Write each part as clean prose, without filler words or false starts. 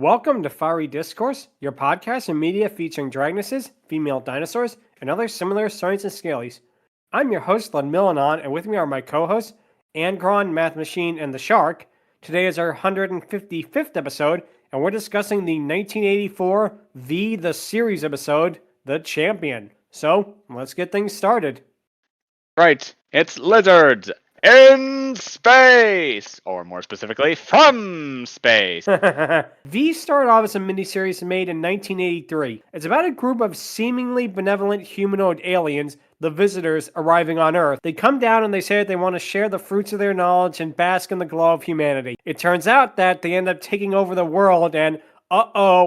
Welcome to Fiery Discourse, your podcast and media featuring dragonesses, female dinosaurs, and other similar saurians and scalies. I'm your host, Ludmillanon, and with me are my co-hosts, Angron, Mathmachine and The Shark. Today is our 155th episode, and we're discussing the 1984 The Series episode, The Champion. So, let's get things started. Right, it's lizards in space, or more specifically, from space. V started off as a miniseries made in 1983. It's about a group of seemingly benevolent humanoid aliens, the visitors, arriving on Earth. They come down and they say that they want to share the fruits of their knowledge and bask in the glow of humanity. It turns out that they end up taking over the world and,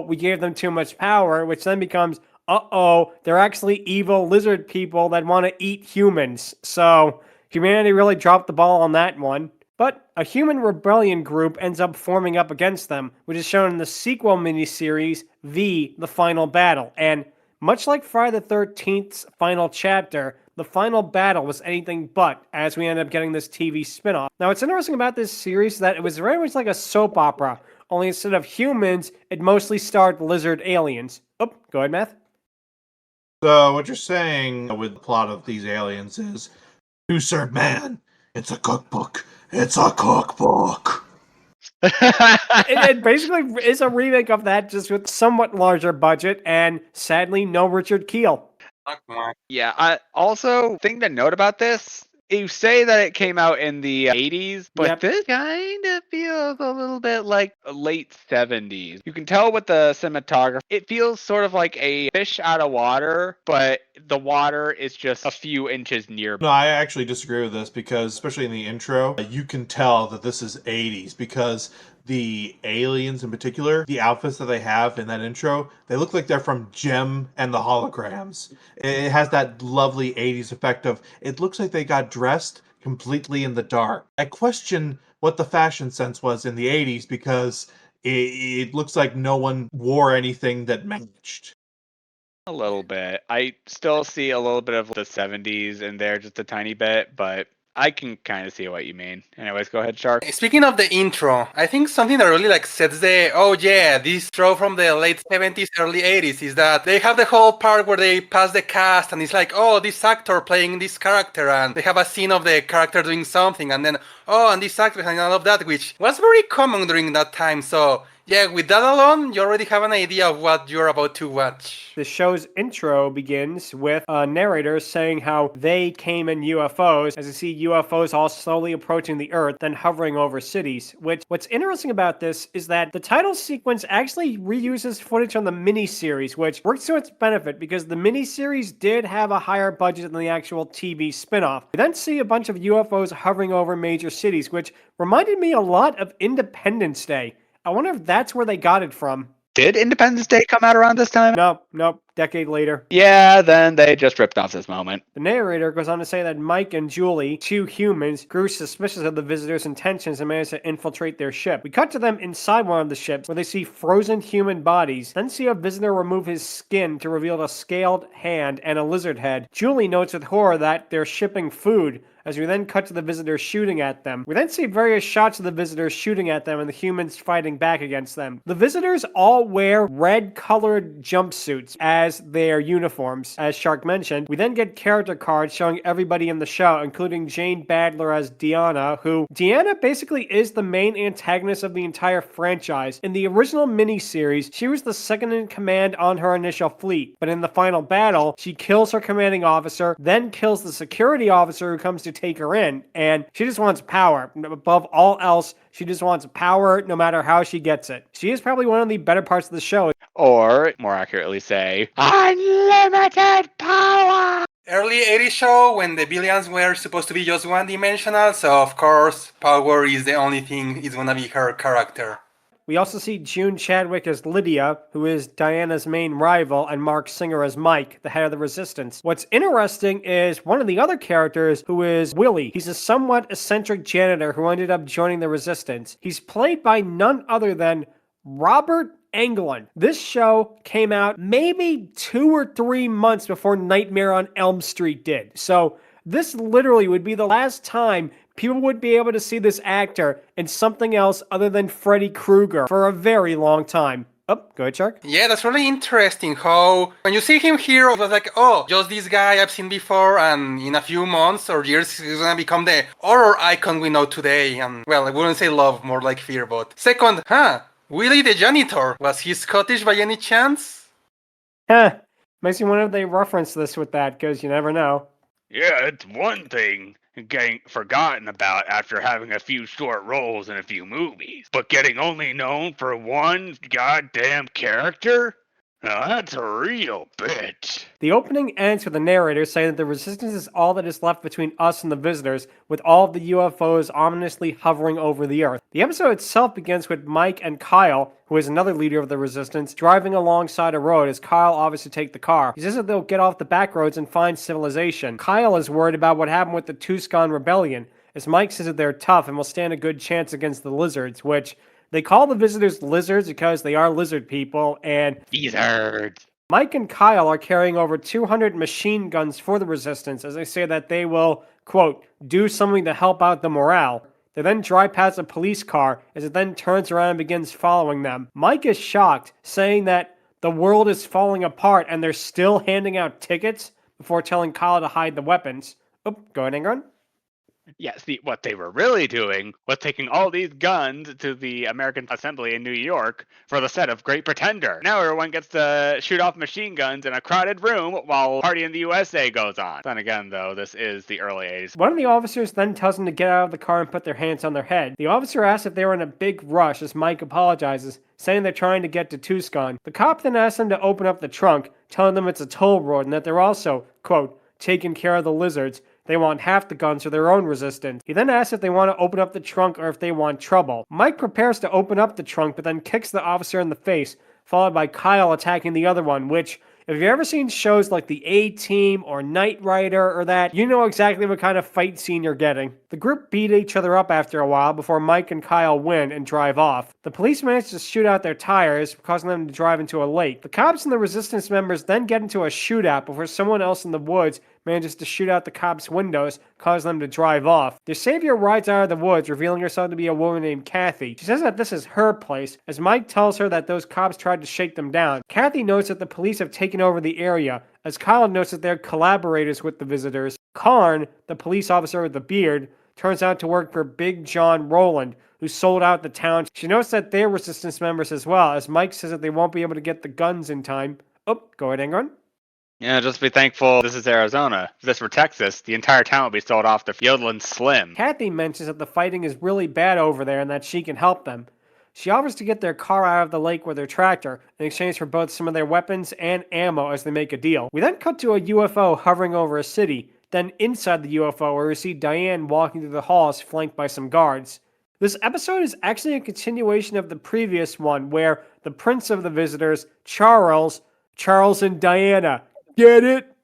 we gave them too much power, which then becomes, they're actually evil lizard people that want to eat humans. So, humanity really dropped the ball on that one. But a human rebellion group ends up forming up against them, which is shown in the sequel miniseries, The Final Battle. And much like Friday the 13th's final chapter, the final battle was anything but, as we end up getting this TV spin-off. Now, what's interesting about this series is that it was very much like a soap opera, only instead of humans, it mostly starred lizard aliens. Oh, go ahead, Math. So what you're saying with the plot of these aliens is, to serve man, it's a cookbook. It's a cookbook. It basically is a remake of that, just with somewhat larger budget, and sadly, no Richard Keel. Yeah, also, thing to note about this, you say that it came out in the 80s, but This kind of feels a little bit like late 70s. You can tell with the cinematography, it feels sort of like a fish out of water, but the water is just a few inches nearby. No, I actually disagree with this because, especially in the intro, you can tell that this is 80s because the aliens in particular, the outfits that they have in that intro, they look like they're from Gem and the Holograms. It has that lovely 80s effect of, it looks like they got dressed completely in the dark. I question what the fashion sense was in the 80s because it looks like no one wore anything that matched. A little bit. I still see a little bit of the 70s in there, just a tiny bit, but I can kind of see what you mean. Anyways, go ahead, Shark. Speaking of the intro, I think something that really sets this show from the late 70s, early 80s is that they have the whole part where they pass the cast and it's like, this actor playing this character, and they have a scene of the character doing something, and then, and this actor and all of that, which was very common during that time. So yeah, with that alone, you already have an idea of what you're about to watch. The show's intro begins with a narrator saying how they came in UFOs, as you see UFOs all slowly approaching the Earth, then hovering over cities. What's interesting about this is that the title sequence actually reuses footage from the miniseries, which works to its benefit because the miniseries did have a higher budget than the actual TV spinoff. We then see a bunch of UFOs hovering over major cities, which reminded me a lot of Independence Day. I wonder if that's where they got it from. Did Independence Day come out around this time? Nope, decade later. Yeah, then they just ripped off this moment. The narrator goes on to say that Mike and Julie, two humans, grew suspicious of the visitors' intentions and managed to infiltrate their ship. We cut to them inside one of the ships where they see frozen human bodies, then see a visitor remove his skin to reveal a scaled hand and a lizard head. Julie notes with horror that they're shipping food, as we then cut to the visitors shooting at them. We then see various shots of the visitors shooting at them and the humans fighting back against them. The visitors all wear red-colored jumpsuits as their uniforms, as Shark mentioned. We then get character cards showing everybody in the show, including Jane Badler as Deanna, who Deanna basically is the main antagonist of the entire franchise. In the original miniseries, she was the second in command on her initial fleet, but in the final battle, she kills her commanding officer, then kills the security officer who comes to take her in, and she just wants power. Above all else, she just wants power no matter how she gets it. She is probably one of the better parts of the show. Or, more accurately say, unlimited power! Early 80s show when the villains were supposed to be just one-dimensional, so of course, power is the only thing is gonna be her character. We also see June Chadwick as Lydia, who is Diana's main rival, and Mark Singer as Mike, the head of the Resistance. What's interesting is one of the other characters, who is Willie. He's a somewhat eccentric janitor who ended up joining the Resistance. He's played by none other than Robert Angron. This show came out maybe 2 or 3 months before Nightmare on Elm Street did. So this literally would be the last time people would be able to see this actor in something else other than Freddy Krueger for a very long time. Oh, go ahead, Shark. Yeah, that's really interesting how when you see him here, it was like, oh, just this guy I've seen before, and in a few months or years, he's gonna become the horror icon we know today. And, well, I wouldn't say love, more like fear, but... Second, Willie the janitor. Was he Scottish by any chance? Makes me wonder if they reference this with that, because you never know. Yeah, it's one thing getting forgotten about after having a few short roles in a few movies, but getting only known for one goddamn character? Now that's a real bitch. The opening ends with the narrator saying that the resistance is all that is left between us and the visitors, with all of the UFOs ominously hovering over the Earth. The episode itself begins with Mike and Kyle, who is another leader of the resistance, driving alongside a road as Kyle offers to take the car. He says that they'll get off the back roads and find civilization. Kyle is worried about what happened with the Tuscan rebellion, as Mike says that they're tough and will stand a good chance against the lizards, which... They call the visitors lizards because they are lizard people, and... Lizards. Mike and Kyle are carrying over 200 machine guns for the resistance, as they say that they will, quote, do something to help out the morale. They then drive past a police car, as it then turns around and begins following them. Mike is shocked, saying that the world is falling apart and they're still handing out tickets, before telling Kyle to hide the weapons. Oh, go ahead, Angron. Yeah, see, what they were really doing was taking all these guns to the American Assembly in New York for the set of Great Pretender. Now everyone gets to shoot off machine guns in a crowded room while Party in the USA goes on. Then again, though, this is the early 80s. One of the officers then tells them to get out of the car and put their hands on their head. The officer asks if they were in a big rush as Mike apologizes, saying they're trying to get to Tuscan. The cop then asks them to open up the trunk, telling them it's a toll road and that they're also, quote, taking care of the lizards. They want half the guns for their own resistance. He then asks if they want to open up the trunk or if they want trouble. Mike prepares to open up the trunk, but then kicks the officer in the face, followed by Kyle attacking the other one, which, if you've ever seen shows like The A-Team or Knight Rider or that, you know exactly what kind of fight scene you're getting. The group beat each other up after a while before Mike and Kyle win and drive off. The police manage to shoot out their tires, causing them to drive into a lake. The cops and the resistance members then get into a shootout before someone else in the woods manages to shoot out the cops' windows, causing them to drive off. Their savior rides out of the woods, revealing herself to be a woman named Kathy. She says that this is her place, as Mike tells her that those cops tried to shake them down. Kathy notes that the police have taken over the area, as Kyle notes that they're collaborators with the visitors. Karn, the police officer with the beard, turns out to work for Big John Rowland, who sold out the town. She notes that they're resistance members as well, as Mike says that they won't be able to get the guns in time. Oh, go ahead, Angron. Yeah, just be thankful this is Arizona. If this were Texas, the entire town would be sold off to Yodeland Slim. Kathy mentions that the fighting is really bad over there and that she can help them. She offers to get their car out of the lake with their tractor in exchange for both some of their weapons and ammo as they make a deal. We then cut to a UFO hovering over a city, then inside the UFO where we see Diane walking through the halls flanked by some guards. This episode is actually a continuation of the previous one where the prince of the visitors, Charles and Diana. Get it?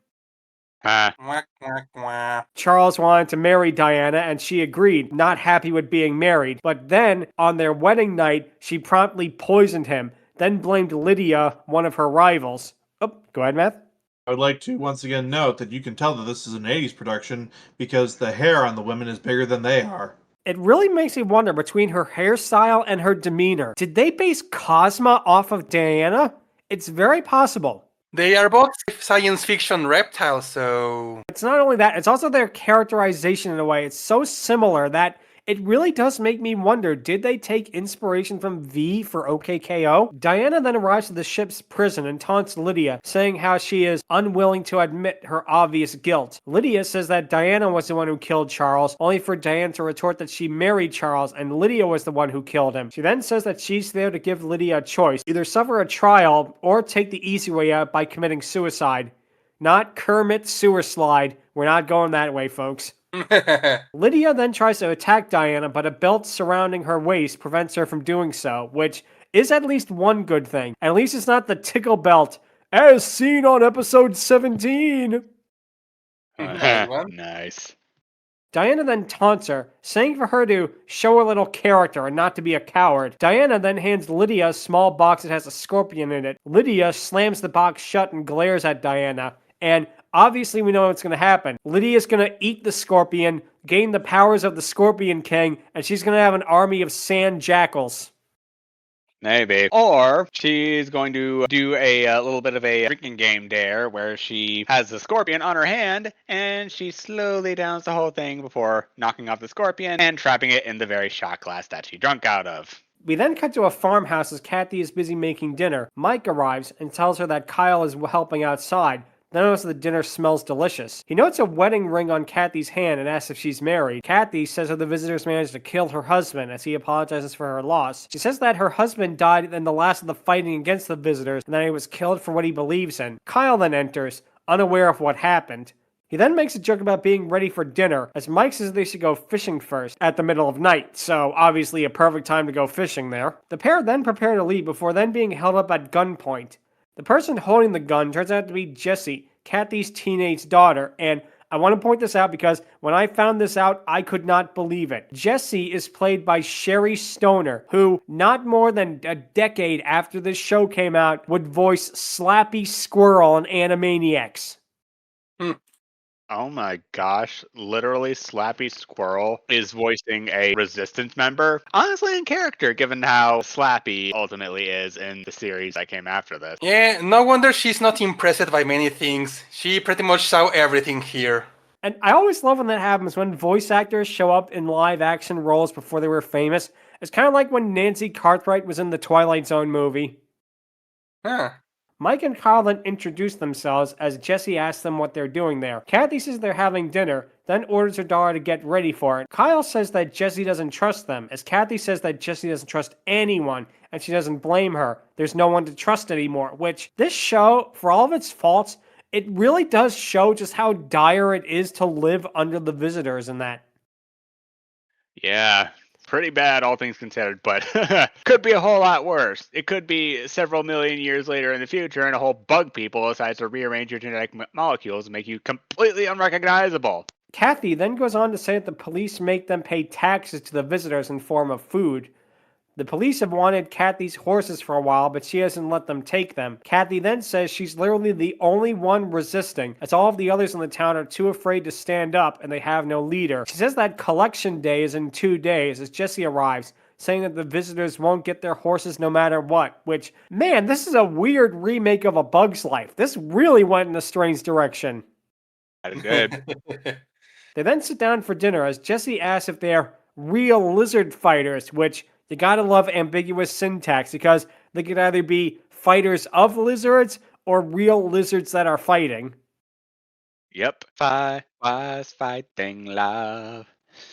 Charles wanted to marry Diana and she agreed, not happy with being married. But then, on their wedding night, she promptly poisoned him, then blamed Lydia, one of her rivals. Oh, go ahead, Matt. I would like to once again note that you can tell that this is an 80s production because the hair on the women is bigger than they are. It really makes me wonder between her hairstyle and her demeanor. Did they base Cosma off of Diana? It's very possible. They are both science fiction reptiles, so... It's not only that, it's also their characterization in a way. It's so similar that it really does make me wonder, did they take inspiration from V for OKKO? Diana then arrives at the ship's prison and taunts Lydia, saying how she is unwilling to admit her obvious guilt. Lydia says that Diana was the one who killed Charles, only for Diana to retort that she married Charles and Lydia was the one who killed him. She then says that she's there to give Lydia a choice, either suffer a trial or take the easy way out by committing suicide. Not Kermit Sewer Slide. We're not going that way, folks. Lydia then tries to attack Diana, but a belt surrounding her waist prevents her from doing so, which is at least one good thing. At least it's not the tickle belt, as seen on episode 17. Nice. Diana then taunts her, saying for her to show a little character and not to be a coward. Diana then hands Lydia a small box that has a scorpion in it. Lydia slams the box shut and glares at Diana, and obviously we know what's going to happen. Lydia's going to eat the scorpion, gain the powers of the Scorpion King, and she's going to have an army of sand jackals. Maybe. Or she's going to do a little bit of a drinking game dare where she has the scorpion on her hand and she slowly downs the whole thing before knocking off the scorpion and trapping it in the very shot glass that she drunk out of. We then cut to a farmhouse as Kathy is busy making dinner. Mike arrives and tells her that Kyle is helping outside. Then notices the dinner smells delicious. He notes a wedding ring on Kathy's hand and asks if she's married. Kathy says that the visitors managed to kill her husband as he apologizes for her loss. She says that her husband died in the last of the fighting against the visitors and that he was killed for what he believes in. Kyle then enters, unaware of what happened. He then makes a joke about being ready for dinner, as Mike says they should go fishing first at the middle of night, so obviously a perfect time to go fishing there. The pair then prepare to leave before then being held up at gunpoint. The person holding the gun turns out to be Jessie, Kathy's teenage daughter, and I want to point this out because when I found this out, I could not believe it. Jessie is played by Sherry Stoner, who, not more than a decade after this show came out, would voice Slappy Squirrel in Animaniacs. Oh my gosh, literally Slappy Squirrel is voicing a Resistance member. Honestly in character, given how Slappy ultimately is in the series that came after this. Yeah, no wonder she's not impressed by many things. She pretty much saw everything here. And I always love when that happens, when voice actors show up in live action roles before they were famous. It's kind of like when Nancy Cartwright was in the Twilight Zone movie. Huh. Mike and Kyle then introduce themselves as Jessie asks them what they're doing there. Kathy says they're having dinner, then orders her daughter to get ready for it. Kyle says that Jessie doesn't trust them, as Kathy says that Jessie doesn't trust anyone, and she doesn't blame her. There's no one to trust anymore, which this show, for all of its faults, it really does show just how dire it is to live under the visitors in that. Yeah, pretty bad, all things considered, but could be a whole lot worse. It could be several million years later in the future, and a whole bug people decides to rearrange your genetic molecules and make you completely unrecognizable. Kathy then goes on to say that the police make them pay taxes to the visitors in form of food. The police have wanted Kathy's horses for a while, but she hasn't let them take them. Kathy then says she's literally the only one resisting, as all of the others in the town are too afraid to stand up and they have no leader. She says that collection day is in 2 days as Jessie arrives, saying that the visitors won't get their horses no matter what, which, man, this is a weird remake of A Bug's Life. This really went in a strange direction. That is good. They then sit down for dinner as Jessie asks if they're real lizard fighters, which you gotta love ambiguous syntax because they could either be fighters of lizards or real lizards that are fighting. Yep. Fight was fighting love.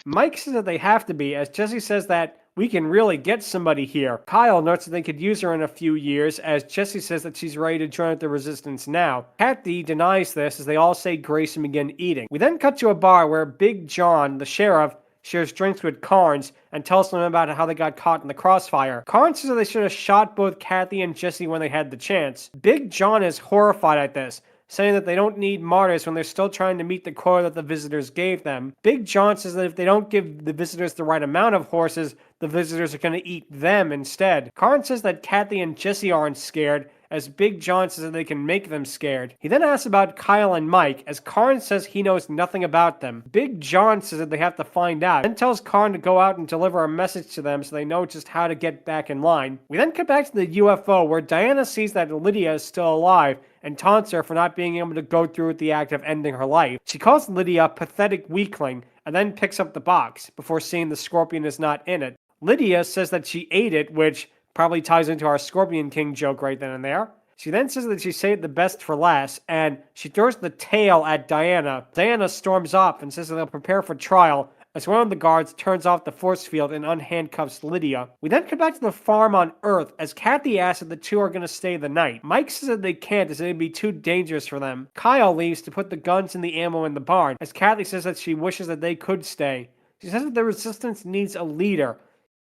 Mike says that they have to be, as Jessie says that we can really get somebody here. Kyle notes that they could use her in a few years, as Jessie says that she's ready to join the resistance now. Kathy denies this as they all say grace and begin eating. We then cut to a bar where Big John, the sheriff, shares drinks with Carnes and tells them about how they got caught in the crossfire. Carnes says that they should have shot both Kathy and Jessie when they had the chance. Big John is horrified at this, saying that they don't need martyrs when they're still trying to meet the quota that the visitors gave them. Big John says that if they don't give the visitors the right amount of horses, the visitors are going to eat them instead. Carnes says that Kathy and Jessie aren't scared, as Big John says that they can make them scared. He then asks about Kyle and Mike, as Karn says he knows nothing about them. Big John says that they have to find out, then tells Karn to go out and deliver a message to them so they know just how to get back in line. We then cut back to the UFO, where Diana sees that Lydia is still alive, and taunts her for not being able to go through with the act of ending her life. She calls Lydia a pathetic weakling, and then picks up the box, before seeing the scorpion is not in it. Lydia says that she ate it, which probably ties into our Scorpion King joke right then and there. She then says that she saved the best for last, and she throws the tail at Diana. Diana storms off and says that they'll prepare for trial, as one of the guards turns off the force field and unhandcuffs Lydia. We then come back to the farm on Earth, as Kathy asks if the two are going to stay the night. Mike says that they can't, as it'd be too dangerous for them. Kyle leaves to put the guns and the ammo in the barn, as Kathy says that she wishes that they could stay. She says that the resistance needs a leader.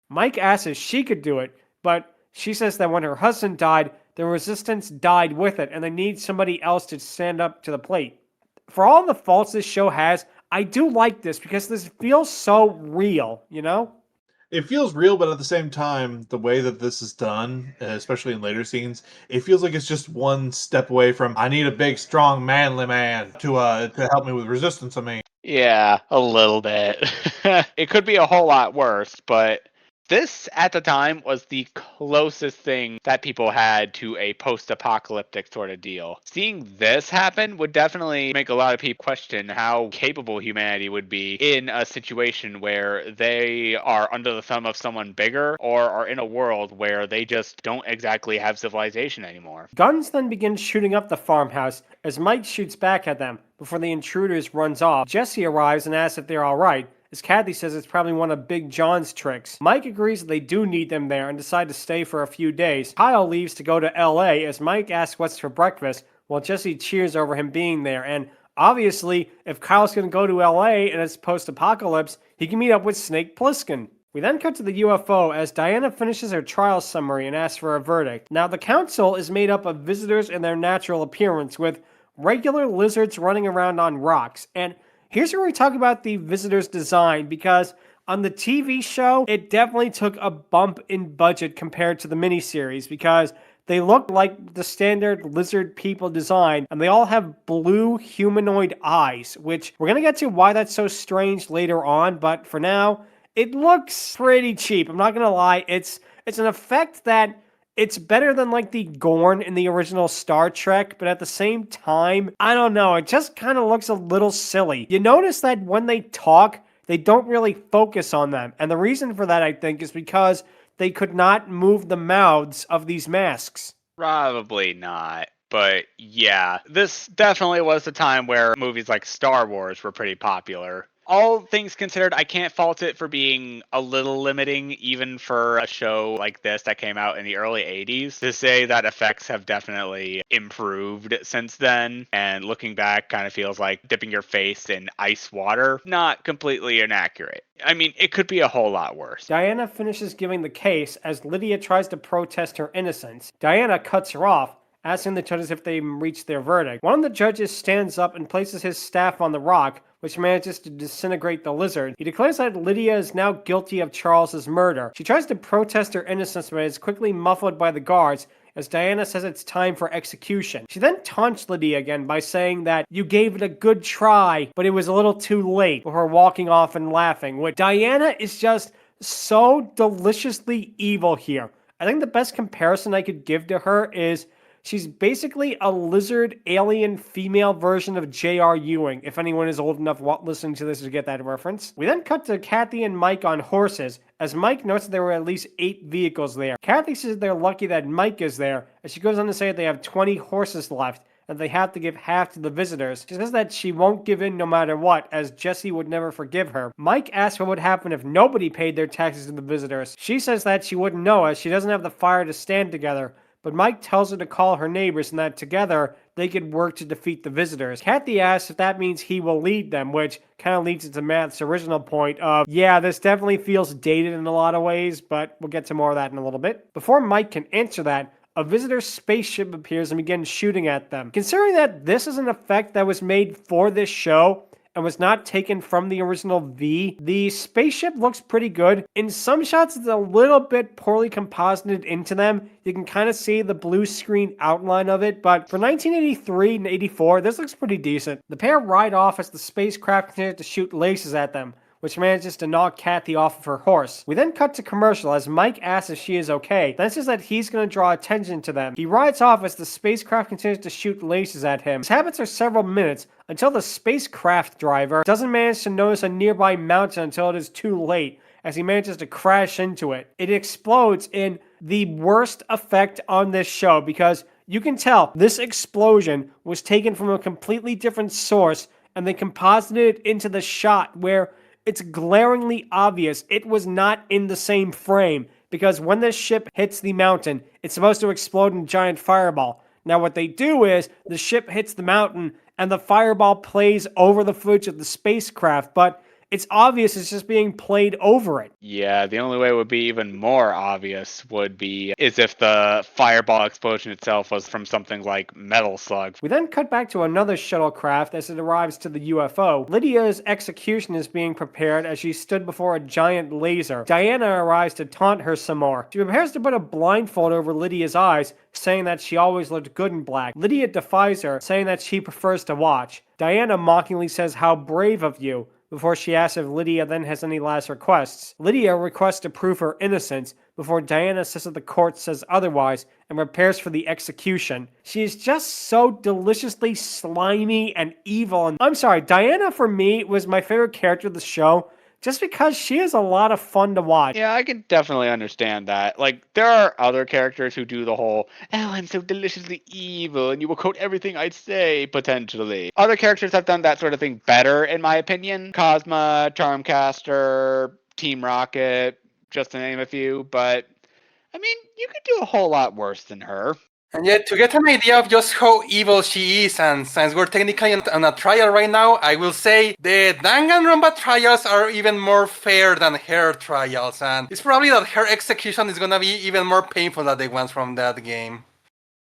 Mike asks if she could do it, but she says that when her husband died, the resistance died with it, and they need somebody else to stand up to the plate. For all the faults this show has, I do like this because this feels so real, you know? It feels real, but at the same time, the way that this is done, especially in later scenes, it feels like it's just one step away from, I need a big, strong, manly man to help me with resistance. I mean, Yeah, a little bit. It could be a whole lot worse, but this at the time was the closest thing that people had to a post-apocalyptic sort of deal. Seeing this happen would definitely make a lot of people question how capable humanity would be in a situation where they are under the thumb of someone bigger or are in a world where they just don't exactly have civilization anymore. Guns then begin shooting up the farmhouse as Mike shoots back at them before the intruders runs off. Jesse arrives and asks if they're alright, as Kathy says it's probably one of Big John's tricks. Mike agrees that they do need them there and decide to stay for a few days. Kyle leaves to go to LA as Mike asks what's for breakfast, while Jesse cheers over him being there, and obviously, if Kyle's going to go to LA and it's post-apocalypse, he can meet up with Snake Plissken. We then cut to the UFO as Diana finishes her trial summary and asks for a verdict. Now, the council is made up of visitors in their natural appearance, with regular lizards running around on rocks. And here's where we talk about the visitors' design, because on the TV show, it definitely took a bump in budget compared to the miniseries, because they look like the standard lizard people design, and they all have blue humanoid eyes, which we're going to get to why that's so strange later on, but for now, it looks pretty cheap. I'm not going to lie. It's an effect that it's better than like the Gorn in the original Star Trek, but at the same time, I don't know. It just kind of looks a little silly. You notice that when they talk, they don't really focus on them. And the reason for that, I think, is because they could not move the mouths of these masks. Probably not. But yeah, this definitely was the time where movies like Star Wars were pretty popular. All things considered, I can't fault it for being a little limiting, even for a show like this that came out in the early 80s. To say that effects have definitely improved since then, and looking back kind of feels like dipping your face in ice water. Not completely inaccurate. I mean, it could be a whole lot worse. Diana finishes giving the case as Lydia tries to protest her innocence. Diana cuts her off, asking the judges if they reached their verdict. One of the judges stands up and places his staff on the rock, which manages to disintegrate the lizard. He declares that Lydia is now guilty of Charles's murder. She tries to protest her innocence, but is quickly muffled by the guards as Diana says it's time for execution. She then taunts Lydia again by saying that you gave it a good try, but it was a little too late, before walking off and laughing. Which Diana is just so deliciously evil here. I think the best comparison I could give to her is she's basically a lizard alien female version of J.R. Ewing, if anyone is old enough listening to this to get that reference. We then cut to Kathy and Mike on horses, as Mike notes that there were at least 8 vehicles there. Kathy says they're lucky that Mike is there, as she goes on to say that they have 20 horses left, and they have to give half to the visitors. She says that she won't give in no matter what, as Jesse would never forgive her. Mike asks what would happen if nobody paid their taxes to the visitors. She says that she wouldn't know, as she doesn't have the fire to stand together, but Mike tells her to call her neighbors and that together they could work to defeat the visitors. Kathy asks if that means he will lead them, which kind of leads into Matt's original point of, yeah, this definitely feels dated in a lot of ways, but we'll get to more of that in a little bit. Before Mike can answer that, a visitor's spaceship appears and begins shooting at them. Considering that this is an effect that was made for this show, and was not taken from the original V, the spaceship looks pretty good. In some shots, it's a little bit poorly composited into them. You can kind of see the blue screen outline of it, but for 1983 and 84, this looks pretty decent. The pair ride off as the spacecraft continues to shoot lasers at them, which manages to knock Kathy off of her horse. We then cut to commercial as Mike asks if she is okay, then says that he's going to draw attention to them. He rides off as the spacecraft continues to shoot lasers at him. This happens for several minutes until the spacecraft driver doesn't manage to notice a nearby mountain until it is too late, as he manages to crash into it. It explodes in the worst effect on this show, because you can tell this explosion was taken from a completely different source, and they composited it into the shot where it's glaringly obvious it was not in the same frame, because when this ship hits the mountain, it's supposed to explode in a giant fireball. Now what they do is, the ship hits the mountain, and the fireball plays over the footage of the spacecraft, but it's obvious it's just being played over it. Yeah, the only way it would be even more obvious is if the fireball explosion itself was from something like metal slugs. We then cut back to another shuttlecraft as it arrives to the UFO. Lydia's execution is being prepared as she stood before a giant laser. Diana arrives to taunt her some more. She prepares to put a blindfold over Lydia's eyes, saying that she always looked good in black. Lydia defies her, saying that she prefers to watch. Diana mockingly says, "How brave of you," before she asks if Lydia then has any last requests. Lydia requests to prove her innocence before Diana says that the court says otherwise and prepares for the execution. She is just so deliciously slimy and evil. And I'm sorry, Diana for me was my favorite character of the show just because she is a lot of fun to watch. Yeah, I can definitely understand that. Like, there are other characters who do the whole, "Oh, I'm so deliciously evil, and you will quote everything I say," potentially. Other characters have done that sort of thing better, in my opinion. Cosma, Charmcaster, Team Rocket, just to name a few. But, I mean, you could do a whole lot worse than her. And yet, to get an idea of just how evil she is, and since we're technically on a trial right now, I will say the Danganronpa trials are even more fair than her trials, and it's probably that her execution is gonna be even more painful than the ones from that game.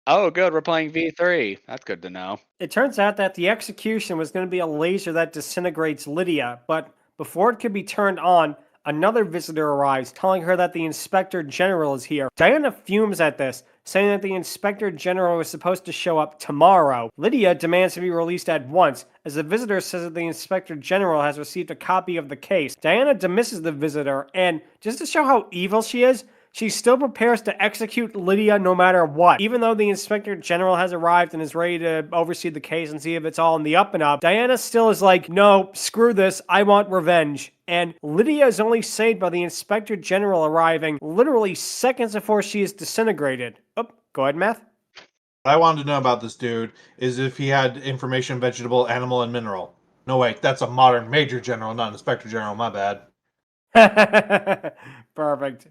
Oh, good, we're playing V3. That's good to know. It turns out that the execution was going to be a laser that disintegrates Lydia, but before it could be turned on, another visitor arrives, telling her that the Inspector General is here. Diana fumes at this, saying that the Inspector General is supposed to show up tomorrow. Lydia demands to be released at once, as the visitor says that the Inspector General has received a copy of the case. Diana dismisses the visitor, and just to show how evil she is, she still prepares to execute Lydia no matter what. Even though the Inspector General has arrived and is ready to oversee the case and see if it's all in the up and up, Diana still is like, "No, screw this, I want revenge." And Lydia is only saved by the Inspector General arriving literally seconds before she is disintegrated. Oh, go ahead, Math. What I wanted to know about this dude is if he had information vegetable, animal, and mineral. No, wait, that's a modern Major General, not Inspector General, my bad. Perfect.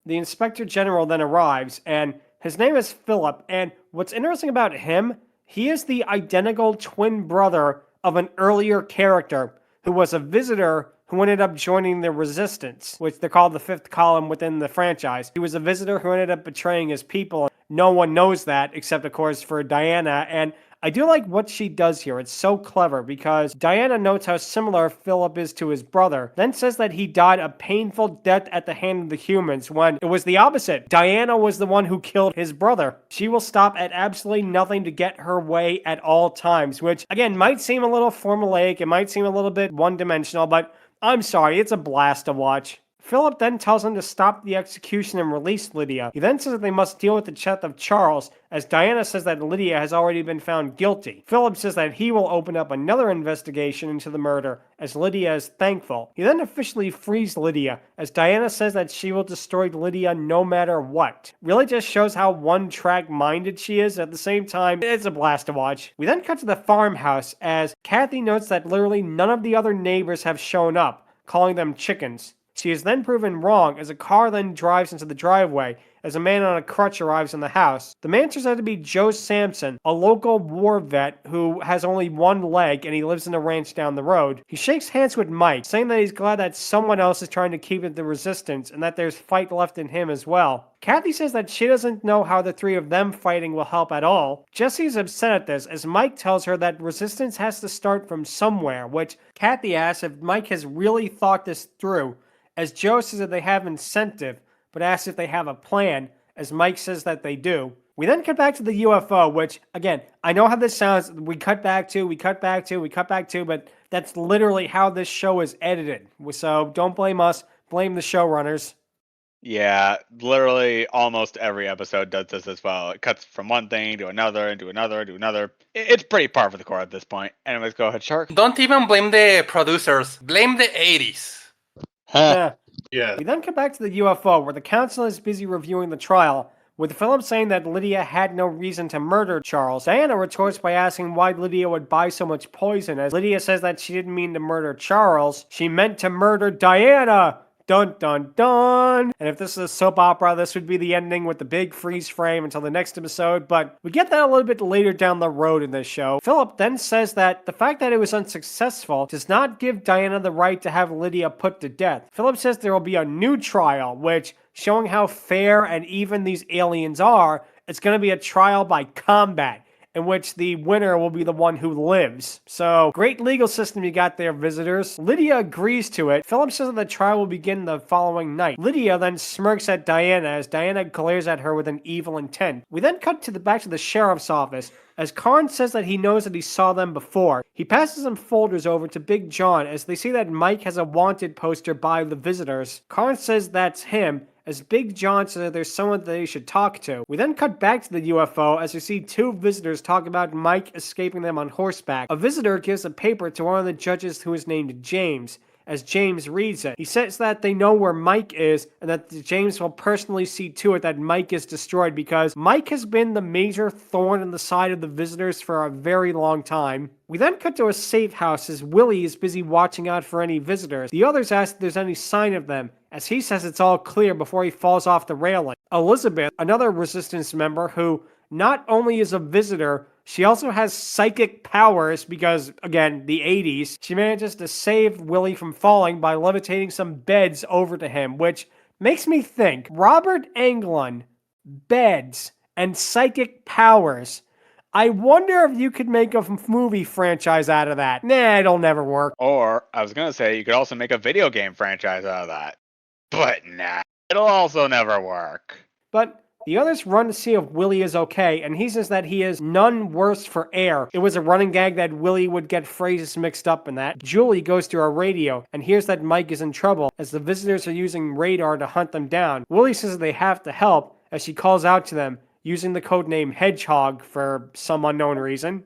The Inspector General then arrives, and his name is Philip, and what's interesting about him, he is the identical twin brother of an earlier character who was a visitor who ended up joining the Resistance, which they're called the fifth column within the franchise. He was a visitor who ended up betraying his people. No one knows that, except, of course, for Diana, and I do like what she does here. It's so clever because Diana notes how similar Philip is to his brother, then says that he died a painful death at the hand of the humans when it was the opposite. Diana was the one who killed his brother. She will stop at absolutely nothing to get her way at all times, which, again, might seem a little formulaic. It might seem a little bit one-dimensional, but I'm sorry, it's a blast to watch. Philip then tells him to stop the execution and release Lydia. He then says that they must deal with the death of Charles, as Diana says that Lydia has already been found guilty. Philip says that he will open up another investigation into the murder, as Lydia is thankful. He then officially frees Lydia, as Diana says that she will destroy Lydia no matter what. Really just shows how one-track minded she is. At the same time, it's a blast to watch. We then cut to the farmhouse, as Kathy notes that literally none of the other neighbors have shown up, calling them chickens. She is then proven wrong as a car then drives into the driveway as a man on a crutch arrives in the house. The man turns out to be Joe Sampson, a local war vet who has only one leg and he lives in a ranch down the road. He shakes hands with Mike, saying that he's glad that someone else is trying to keep it the Resistance and that there's fight left in him as well. Kathy says that she doesn't know how the three of them fighting will help at all. Jesse's upset at this as Mike tells her that Resistance has to start from somewhere, which Kathy asks if Mike has really thought this through, as Joe says that they have incentive, but asks if they have a plan, as Mike says that they do. We then cut back to the UFO, which, again, I know how this sounds. We cut back to, but that's literally how this show is edited. So don't blame us, blame the showrunners. Yeah, literally almost every episode does this as well. It cuts from one thing to another, and to another, to another. It's pretty par for the course at this point. Anyways, go ahead, Shark. Don't even blame the producers. Blame the 80s. Huh. Yeah. We then come back to the UFO, where the council is busy reviewing the trial, with Philip saying that Lydia had no reason to murder Charles. Diana retorts by asking why Lydia would buy so much poison, as Lydia says that she didn't mean to murder Charles, she meant to murder Diana. Dun, dun, dun. And if this is a soap opera, this would be the ending with the big freeze frame until the next episode, but we get that a little bit later down the road in this show. Philip then says that the fact that it was unsuccessful does not give Diana the right to have Lydia put to death. Philip says there will be a new trial, which, showing how fair and even these aliens are, it's going to be a trial by combat, in which the winner will be the one who lives. So, great legal system you got there, visitors. Lydia agrees to it. Philip says that the trial will begin the following night. Lydia then smirks at Diana as Diana glares at her with an evil intent. We then cut to back to the sheriff's office, as Karn says that he knows that he saw them before. He passes some folders over to Big John as they see that Mike has a wanted poster by the visitors. Karn says that's him, as Big John says that there's someone that they should talk to. We then cut back to the UFO as we see two visitors talk about Mike escaping them on horseback. A visitor gives a paper to one of the judges who is named James. As James reads it, he says that they know where Mike is and that James will personally see to it that Mike is destroyed because Mike has been the major thorn in the side of the visitors for a very long time. We then cut to a safe house as Willie is busy watching out for any visitors. The others ask if there's any sign of them, as he says it's all clear before he falls off the railing. Elizabeth, another Resistance member who not only is a visitor, she also has psychic powers because, again, the 80s. She manages to save Willie from falling by levitating some beds over to him, which makes me think, Robert Angron, beds, and psychic powers. I wonder if you could make a movie franchise out of that. Nah, it'll never work. Or, I was going to say, you could also make a video game franchise out of that. But nah, it'll also never work. But the others run to see if Willie is okay, and he says that he is none worse for air. It was a running gag that Willie would get phrases mixed up in that. Julie goes to her radio and hears that Mike is in trouble as the visitors are using radar to hunt them down. Willie says that they have to help as she calls out to them using the codename Hedgehog for some unknown reason.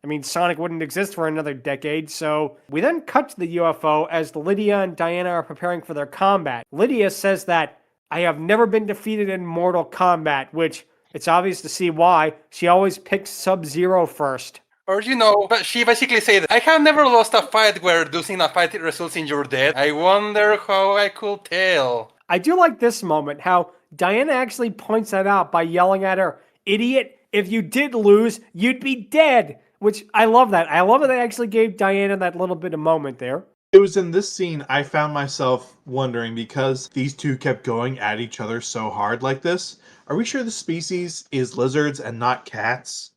I mean, Sonic wouldn't exist for another decade, so we then cut to the UFO as Lydia and Diana are preparing for their combat. Lydia says that I have never been defeated in Mortal Kombat, which it's obvious to see why. She always picks Sub-Zero first. Or, but she basically said, I have never lost a fight where losing a fight results in your death. I wonder how I could tell. I do like this moment, how Diana actually points that out by yelling at her, idiot, if you did lose, you'd be dead. Which, I love that. I love that they actually gave Diana that little bit of moment there. It was in this scene I found myself wondering, because these two kept going at each other so hard like this, are we sure the species is lizards and not cats?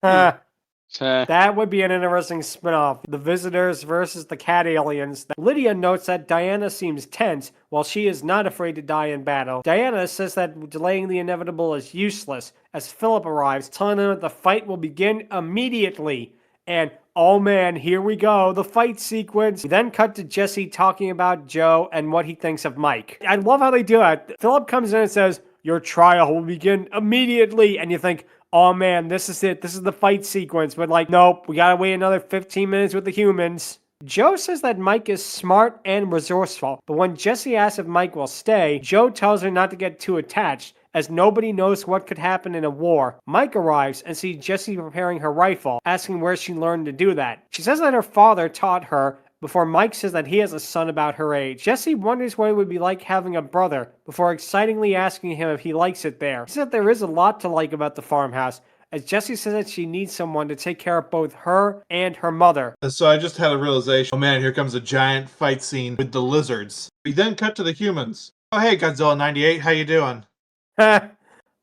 That would be an interesting spin-off. The visitors versus the cat aliens. Lydia notes that Diana seems tense, while she is not afraid to die in battle. Diana says that delaying the inevitable is useless, as Philip arrives, telling them that the fight will begin immediately. And, oh man, here we go, the fight sequence. We then cut to Jesse talking about Joe and what he thinks of Mike. I love how they do it. Philip comes in and says, your trial will begin immediately. And you think, oh man, this is it. This is the fight sequence. But like, nope, we gotta wait another 15 minutes with the humans. Joe says that Mike is smart and resourceful. But when Jesse asks if Mike will stay, Joe tells her not to get too attached, as nobody knows what could happen in a war. Mike arrives and sees Jessie preparing her rifle, asking where she learned to do that. She says that her father taught her, before Mike says that he has a son about her age. Jessie wonders what it would be like having a brother, before excitingly asking him if he likes it there. She says that there is a lot to like about the farmhouse, as Jessie says that she needs someone to take care of both her and her mother. So I just had a realization, oh man, here comes a giant fight scene with the lizards. We then cut to the humans. Oh hey, Godzilla 98, how you doing?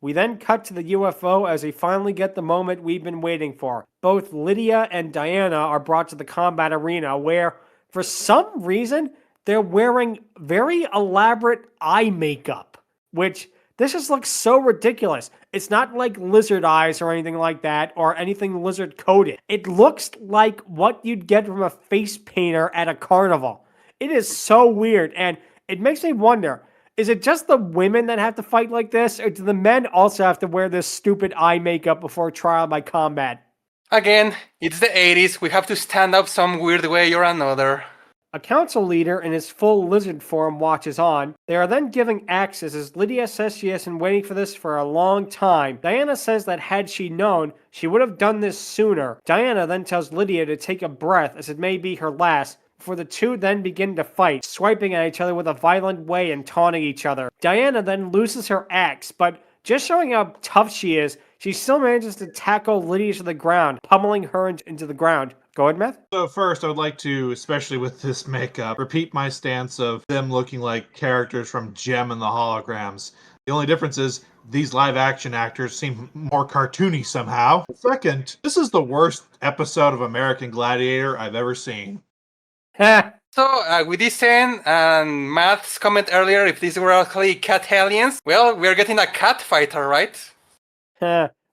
We then cut to the UFO as we finally get the moment we've been waiting for. Both Lydia and Diana are brought to the combat arena where, for some reason, they're wearing very elaborate eye makeup, which this just looks so ridiculous. It's not like lizard eyes or anything like that, or anything lizard coated. It looks like what you'd get from a face painter at a carnival. It is so weird, and it makes me wonder, is it just the women that have to fight like this, or do the men also have to wear this stupid eye makeup before trial by combat? Again, it's the 80s. We have to stand up some weird way or another. A council leader in his full lizard form watches on. They are then giving axes as Lydia says she has been waiting for this for a long time. Diana says that had she known, she would have done this sooner. Diana then tells Lydia to take a breath as it may be her last, before the two then begin to fight, swiping at each other with a violent way and taunting each other. Diana then loses her axe, but just showing how tough she is, she still manages to tackle Lydia to the ground, pummeling her into the ground. Go ahead, Math. So first, I would like to, especially with this makeup, repeat my stance of them looking like characters from Gem and the Holograms. The only difference is these live-action actors seem more cartoony somehow. Second, this is the worst episode of American Gladiator I've ever seen. So, with this scene and Matt's comment earlier, if these were actually cat aliens, well, we're getting a cat fighter, right?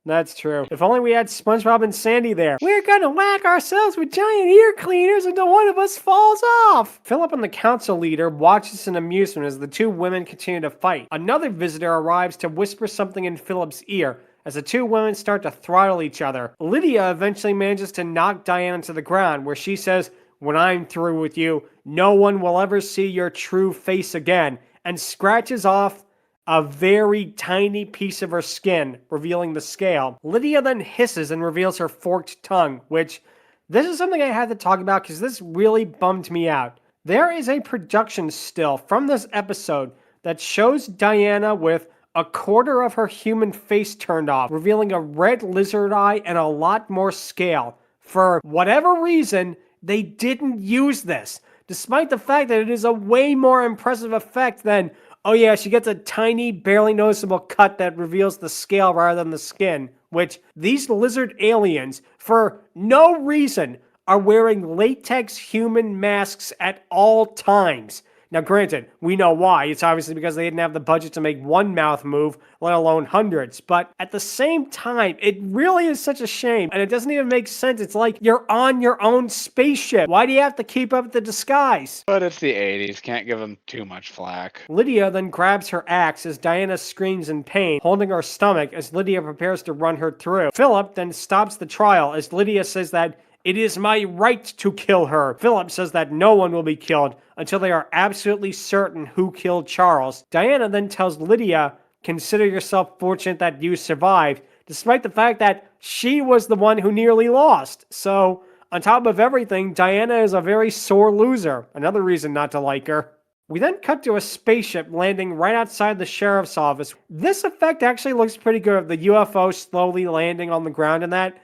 That's true. If only we had SpongeBob and Sandy there. We're gonna whack ourselves with giant ear cleaners until one of us falls off. Philip and the council leader watch this in amusement as the two women continue to fight. Another visitor arrives to whisper something in Philip's ear as the two women start to throttle each other. Lydia eventually manages to knock Diana to the ground, where she says, "When I'm through with you, no one will ever see your true face again," and scratches off a very tiny piece of her skin, revealing the scale. Lydia then hisses and reveals her forked tongue, which, this is something I had to talk about because this really bummed me out. There is a production still from this episode that shows Diana with a quarter of her human face turned off, revealing a red lizard eye and a lot more scale. For whatever reason, they didn't use this, despite the fact that it is a way more impressive effect than, oh yeah, she gets a tiny, barely noticeable cut that reveals the scale rather than the skin, which these lizard aliens, for no reason, are wearing latex human masks at all times. Now granted, we know why. It's obviously because they didn't have the budget to make one mouth move, let alone hundreds. But at the same time, it really is such a shame, and it doesn't even make sense. It's like you're on your own spaceship. Why do you have to keep up the disguise? But it's the 80s. Can't give them too much flack. Lydia then grabs her axe as Diana screams in pain, holding her stomach as Lydia prepares to run her through. Philip then stops the trial as Lydia says that it is my right to kill her. Philip says that no one will be killed until they are absolutely certain who killed Charles. Diana then tells Lydia, consider yourself fortunate that you survived, despite the fact that she was the one who nearly lost. So, on top of everything, Diana is a very sore loser. Another reason not to like her. We then cut to a spaceship landing right outside the sheriff's office. This effect actually looks pretty good of the UFO slowly landing on the ground and that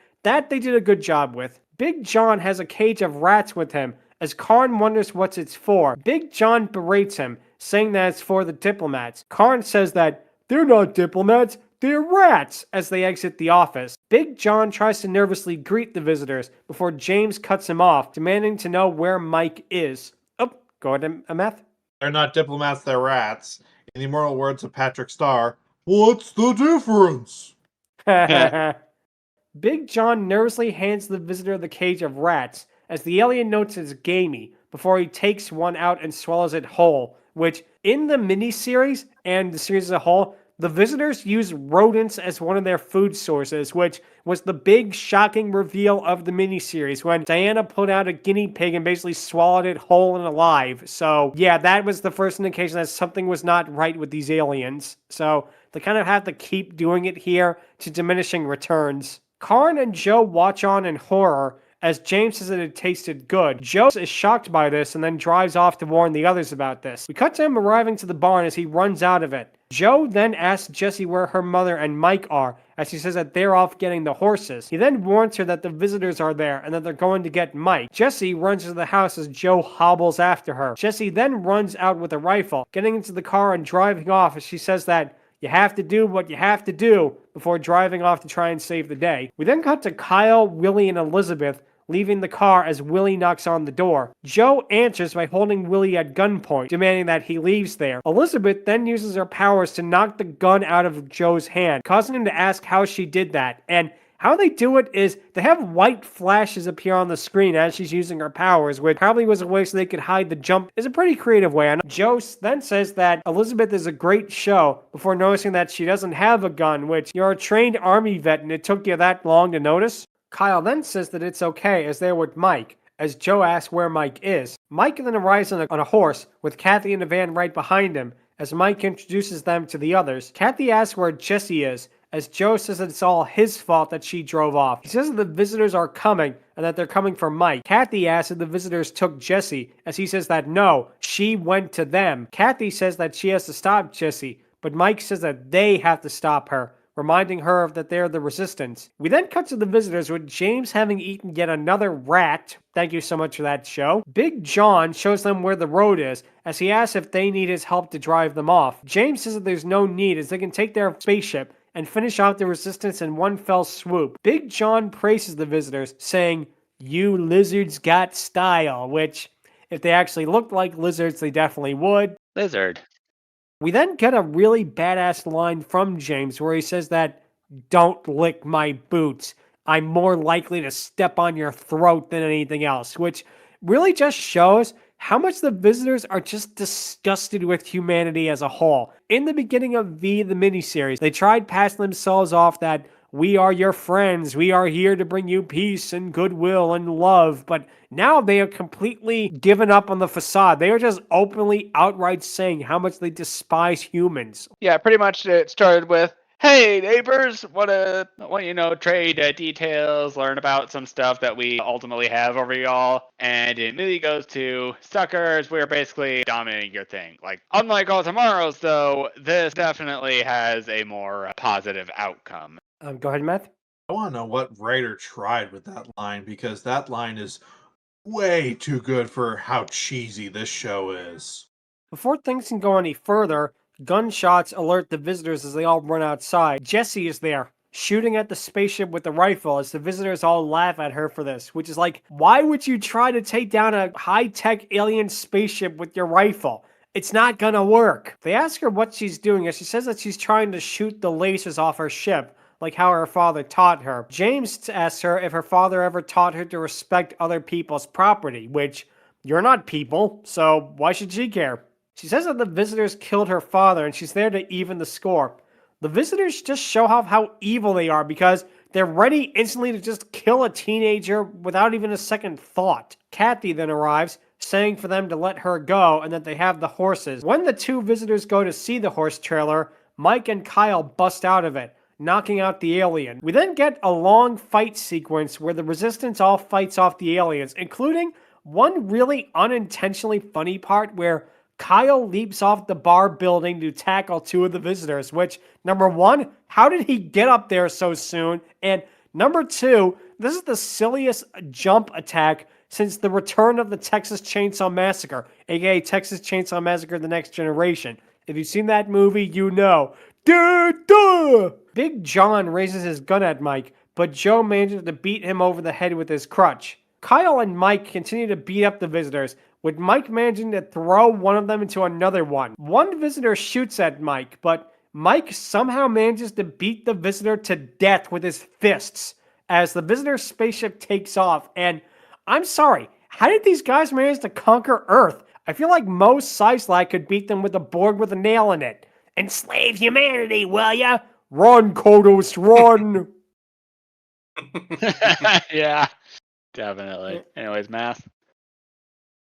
they did a good job with. Big John has a cage of rats with him, as Karn wonders what it's for. Big John berates him, saying that it's for the diplomats. Karn says that they're not diplomats, they're rats, as they exit the office. Big John tries to nervously greet the visitors before James cuts him off, demanding to know where Mike is. Oh, go ahead, Ameth. They're not diplomats, they're rats. In the immortal words of Patrick Starr, what's the difference? Big John nervously hands the visitor the cage of rats, as the alien notes it's gamey, before he takes one out and swallows it whole, which, in the miniseries and the series as a whole, the visitors use rodents as one of their food sources, which was the big shocking reveal of the miniseries when Diana pulled out a guinea pig and basically swallowed it whole and alive. So yeah, that was the first indication that something was not right with these aliens. So they kind of have to keep doing it here to diminishing returns. Karn and Joe watch on in horror as James says that it tasted good. Joe is shocked by this and then drives off to warn the others about this. We cut to him arriving to the barn as he runs out of it. Joe then asks Jessie where her mother and Mike are, as he says that they're off getting the horses. He then warns her that the visitors are there and that they're going to get Mike. Jessie runs to the house as Joe hobbles after her. Jessie then runs out with a rifle, getting into the car and driving off as she says that you have to do what you have to do before driving off to try and save the day. We then cut to Kyle, Willie, and Elizabeth leaving the car as Willie knocks on the door. Joe answers by holding Willie at gunpoint, demanding that he leaves there. Elizabeth then uses her powers to knock the gun out of Joe's hand, causing him to ask how she did that. And how they do it is they have white flashes appear on the screen as she's using her powers, which probably was a way so they could hide the jump. Is a pretty creative way. And Joe then says that Elizabeth is a great show before noticing that she doesn't have a gun, which you're a trained army vet and it took you that long to notice. Kyle then says that it's okay as they're with Mike, as Joe asks where Mike is. Mike then arrives on a horse with Kathy in the van right behind him as Mike introduces them to the others. Kathy asks where Jessie is, as Joe says that it's all his fault that she drove off. He says that the visitors are coming and that they're coming for Mike. Kathy asks if the visitors took Jesse, as he says that no, she went to them. Kathy says that she has to stop Jesse, but Mike says that they have to stop her, reminding her that they're the resistance. We then cut to the visitors with James having eaten yet another rat. Thank you so much for that show. Big John shows them where the road is, as he asks if they need his help to drive them off. James says that there's no need, as they can take their spaceship and finish off the resistance in one fell swoop. Big John praises the visitors, saying, "You lizards got style," which, if they actually looked like lizards, they definitely would. Lizard. We then get a really badass line from James where he says that, "Don't lick my boots. I'm more likely to step on your throat than anything else," which really just shows how much the visitors are just disgusted with humanity as a whole. In the beginning of the miniseries, they tried passing themselves off that we are your friends, we are here to bring you peace and goodwill and love, but now they are completely given up on the facade. They are just openly, outright saying how much they despise humans. Yeah, pretty much it started with, "Hey neighbors, want to trade details, learn about some stuff that we ultimately have over y'all," and it immediately goes to, "Suckers, we're basically dominating your thing." Like, unlike all tomorrows, though, this definitely has a more positive outcome. Go ahead, Matt. I want to know what writer tried with that line, because that line is way too good for how cheesy this show is. Before things can go any further, gunshots alert the visitors as they all run outside. Jessie is there, shooting at the spaceship with the rifle, as the visitors all laugh at her for this, which is like, why would you try to take down a high-tech alien spaceship with your rifle? It's not gonna work. They ask her what she's doing, as she says that she's trying to shoot the lasers off her ship, like how her father taught her. James asks her if her father ever taught her to respect other people's property, which, you're not people, so why should she care? She says that the visitors killed her father and she's there to even the score. The visitors just show off how evil they are because they're ready instantly to just kill a teenager without even a second thought. Kathy then arrives, saying for them to let her go and that they have the horses. When the two visitors go to see the horse trailer, Mike and Kyle bust out of it, knocking out the alien. We then get a long fight sequence where the resistance all fights off the aliens, including one really unintentionally funny part where Kyle leaps off the bar building to tackle two of the visitors, which, number one, how did he get up there so soon? And number two, this is the silliest jump attack since the return of the Texas Chainsaw Massacre, aka Texas Chainsaw Massacre: The Next Generation. If you've seen that movie, you know. Duh, duh! Big John raises his gun at Mike, but Joe manages to beat him over the head with his crutch. Kyle and Mike continue to beat up the visitors, with Mike managing to throw one of them into another one. One visitor shoots at Mike, but Mike somehow manages to beat the visitor to death with his fists as the visitor's spaceship takes off. And I'm sorry, how did these guys manage to conquer Earth? I feel like most sci-fi could beat them with a board with a nail in it. Enslave humanity, will ya? Run, Kodos, run! Yeah, definitely. Anyways, Math.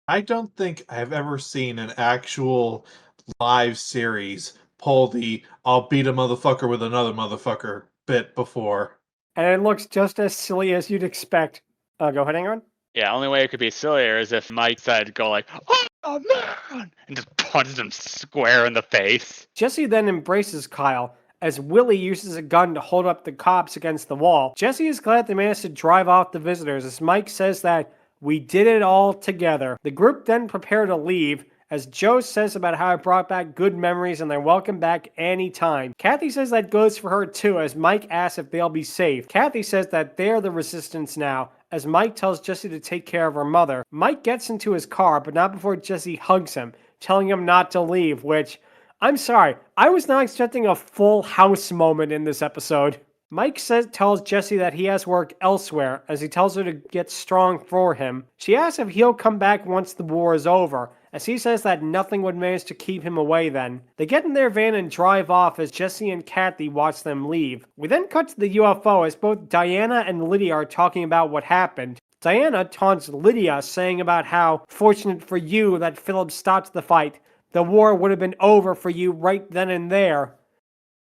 I don't think I've ever seen an actual live series pull the "I'll beat a motherfucker with another motherfucker" bit before. And it looks just as silly as you'd expect. Go ahead, Angron. Yeah, only way it could be sillier is if Mike said go like, "Oh man," and just punches him square in the face. Jesse then embraces Kyle as Willie uses a gun to hold up the cops against the wall. Jesse is glad they managed to drive off the visitors as Mike says that we did it all together. The group then prepare to leave as Joe says about how it brought back good memories and they're welcome back anytime. Kathy says that goes for her too as Mike asks if they'll be safe. Kathy says that they're the resistance now as Mike tells Jesse to take care of her mother. Mike gets into his car, but not before Jesse hugs him, telling him not to leave, which, I'm sorry, I was not expecting a full house moment in this episode. Mike tells Jesse that he has work elsewhere as he tells her to get strong for him. She asks if he'll come back once the war is over, as he says that nothing would manage to keep him away then. They get in their van and drive off as Jesse and Kathy watch them leave. We then cut to the UFO as both Diana and Lydia are talking about what happened. Diana taunts Lydia, saying about how fortunate for you that Philip stopped the fight. The war would have been over for you right then and there.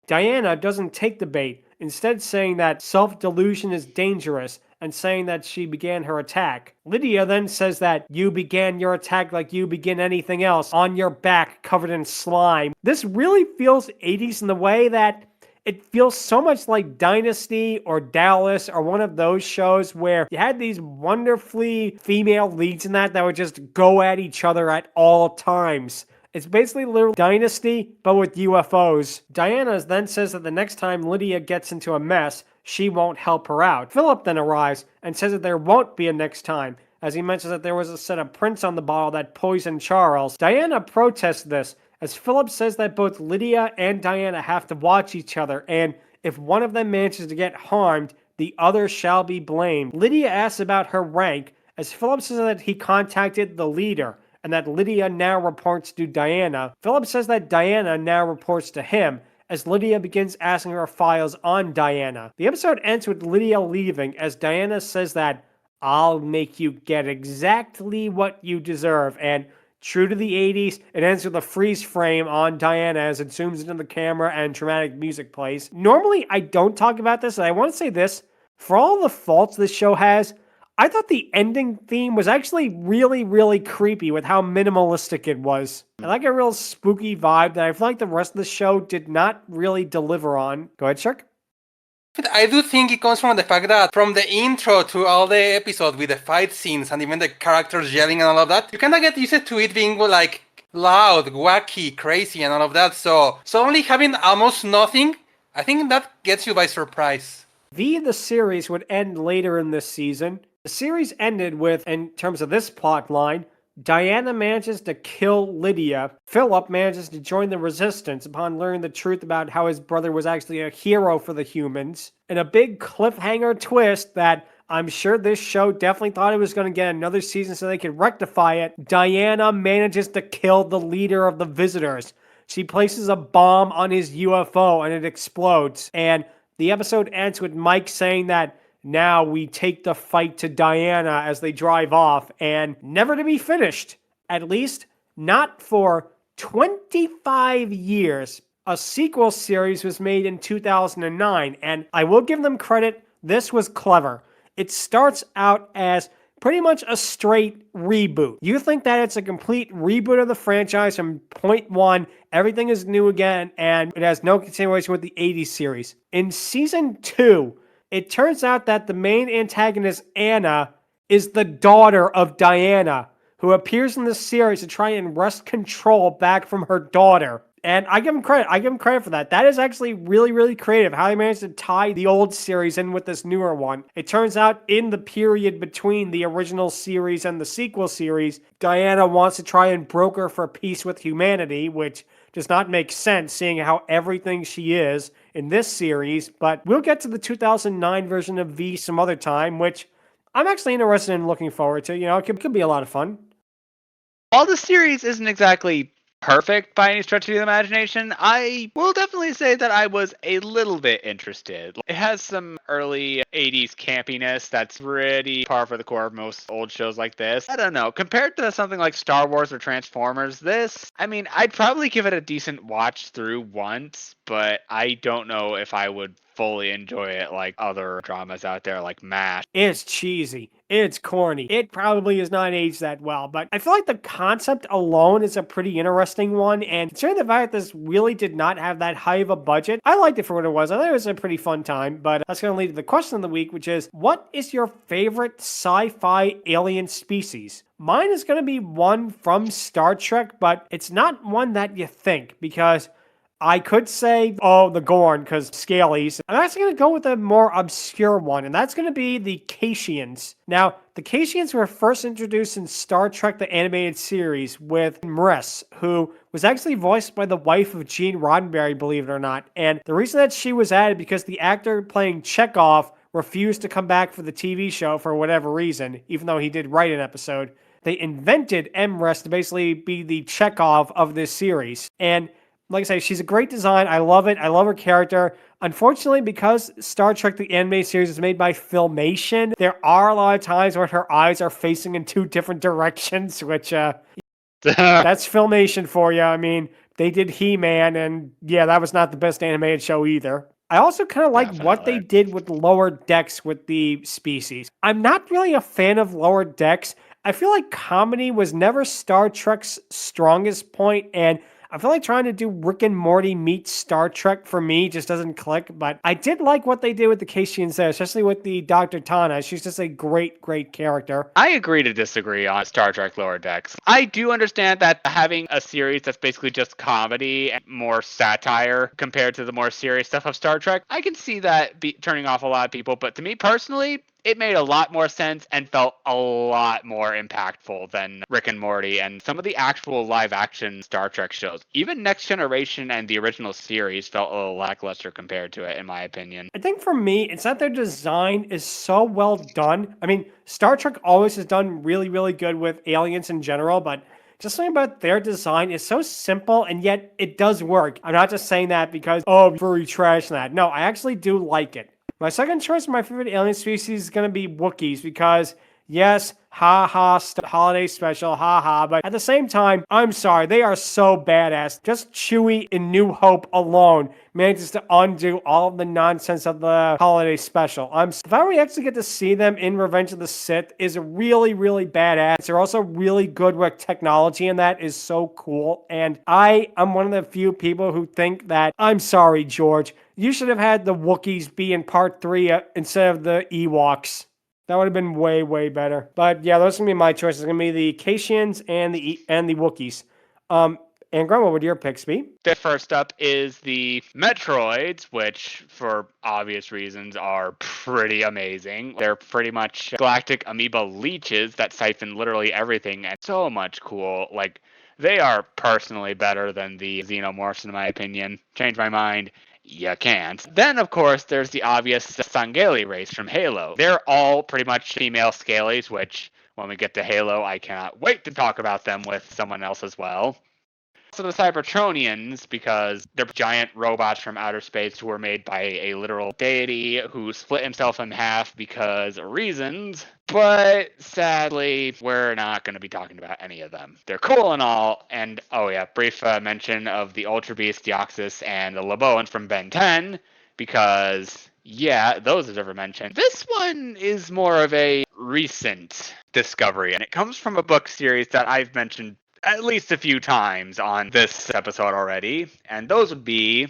Diana doesn't take the bait, instead saying that self-delusion is dangerous, and saying that she began her attack. Lydia then says that you began your attack like you begin anything else, on your back covered in slime. This really feels 80s in the way that it feels so much like Dynasty or Dallas or one of those shows where you had these wonderfully female leads in that would just go at each other at all times. It's basically literally Dynasty, but with UFOs. Diana then says that the next time Lydia gets into a mess, she won't help her out. Philip then arrives and says that there won't be a next time, as he mentions that there was a set of prints on the bottle that poisoned Charles. Diana protests this, as Philip says that both Lydia and Diana have to watch each other, and if one of them manages to get harmed, the other shall be blamed. Lydia asks about her rank, as Philip says that he contacted the leader, and that Lydia now reports to Diana. Philip says that Diana now reports to him, as Lydia begins asking her files on Diana. The episode ends with Lydia leaving, as Diana says that, "I'll make you get exactly what you deserve," and true to the 80s, it ends with a freeze frame on Diana as it zooms into the camera and dramatic music plays. Normally, I don't talk about this, and I want to say this. For all the faults this show has, I thought the ending theme was actually really, really creepy with how minimalistic it was. I like a real spooky vibe that I feel like the rest of the show did not really deliver on. Go ahead, Shark. I do think it comes from the fact that from the intro to all the episodes with the fight scenes and even the characters yelling and all of that, you kind of get used to it being like loud, wacky, crazy and all of that. So only having almost nothing, I think that gets you by surprise. The series would end later in this season. The series ended with, in terms of this plot line, Diana manages to kill Lydia. Philip manages to join the resistance upon learning the truth about how his brother was actually a hero for the humans. And a big cliffhanger twist that I'm sure this show definitely thought it was going to get another season so they could rectify it. Diana manages to kill the leader of the visitors. She places a bomb on his UFO and it explodes. And the episode ends with Mike saying that now we take the fight to Diana as they drive off, and never to be finished. At least not for 25 years. A sequel series was made in 2009, and I will give them credit, this was clever. It starts out as pretty much a straight reboot. You think that it's a complete reboot of the franchise from point one, everything is new again, and it has no continuation with the 80s series. In season 2, it turns out that the main antagonist, Anna, is the daughter of Diana, who appears in the series to try and wrest control back from her daughter. And I give him credit. I give him credit for that. That is actually really, really creative, how he managed to tie the old series in with this newer one. It turns out in the period between the original series and the sequel series, Diana wants to try and broker for peace with humanity, which does not make sense seeing how everything she is in this series. But we'll get to the 2009 version of V some other time, which I'm actually interested in looking forward to. You know, it could be a lot of fun. While the series isn't exactly perfect by any stretch of the imagination, I will definitely say that I was a little bit interested. It has some early 80s campiness that's pretty par for the course of most old shows like this. I don't know, compared to something like Star Wars or Transformers, this, I mean, I'd probably give it a decent watch through once, but I don't know if I would fully enjoy it like other dramas out there like MASH. It's cheesy. It's corny. It probably is not aged that well, but I feel like the concept alone is a pretty interesting one, and considering the fact that this really did not have that high of a budget, I liked it for what it was. I thought it was a pretty fun time, but that's going to lead to the question of the week, which is, what is your favorite sci-fi alien species? Mine is going to be one from Star Trek, but it's not one that you think, because I could say, the Gorn, because Scalies. I'm actually going to go with a more obscure one, and that's going to be the Caitians. Now, the Caitians were first introduced in Star Trek the Animated Series with Mriss, who was actually voiced by the wife of Gene Roddenberry, believe it or not. And the reason that she was added because the actor playing Chekhov refused to come back for the TV show for whatever reason, even though he did write an episode. They invented Mriss to basically be the Chekhov of this series. And like I say, she's a great design. I love it. I love her character. Unfortunately, because Star Trek the Animated Series is made by Filmation, there are a lot of times where her eyes are facing in two different directions, which, that's Filmation for you. I mean, they did He-Man, and yeah, that was not the best animated show either. I also kind of like what they Definitely. did with lower decks with the species. I'm not really a fan of lower decks. I feel like comedy was never Star Trek's strongest point, and I feel like trying to do Rick and Morty meets Star Trek for me just doesn't click, but I did like what they did with the Caitians there, especially with the Dr. Tana. She's just a great, great character. I agree to disagree on Star Trek Lower Decks. I do understand that having a series that's basically just comedy and more satire compared to the more serious stuff of Star Trek, I can see that turning off a lot of people, but to me personally, it made a lot more sense and felt a lot more impactful than Rick and Morty and some of the actual live action Star Trek shows. Even Next Generation and the original series felt a little lackluster compared to it, in my opinion. I think for me, it's that their design is so well done. I mean, Star Trek always has done really, really good with aliens in general, but just something about their design is so simple and yet it does work. I'm not just saying that because, oh, furry trash and that. No, I actually do like it. My second choice for my favorite alien species is going to be Wookiees because, yes, holiday special, but at the same time, I'm sorry, they are so badass. Just Chewie in New Hope alone manages to undo all of the nonsense of the holiday special. The fact we actually get to see them in Revenge of the Sith is really, really badass. They're also really good with technology, and that is so cool. And I am one of the few people who think that, I'm sorry, George, you should have had the Wookiees be in part 3 instead of the Ewoks. That would have been way, way better. But yeah, those are going to be my choices. It's going to be the Caitians and the Wookiees. Angron, what would your picks be? The first up is the Metroids, which, for obvious reasons, are pretty amazing. They're pretty much galactic amoeba leeches that siphon literally everything, and so much cool. Like, they are personally better than the Xenomorphs, in my opinion. Change my mind. You can't. Then, of course, there's the obvious Sangheili race from Halo. They're all pretty much female scalies, which, when we get to Halo, I cannot wait to talk about them with someone else as well. So the Cybertronians, because they're giant robots from outer space who were made by a literal deity who split himself in half because of reasons. But sadly, we're not going to be talking about any of them. They're cool and all, and oh yeah, brief mention of the Ultra Beast, Deoxys, and the Laboans from Ben 10, because yeah, those are never mentioned. This one is more of a recent discovery, and it comes from a book series that I've mentioned at least a few times on this episode already, and those would be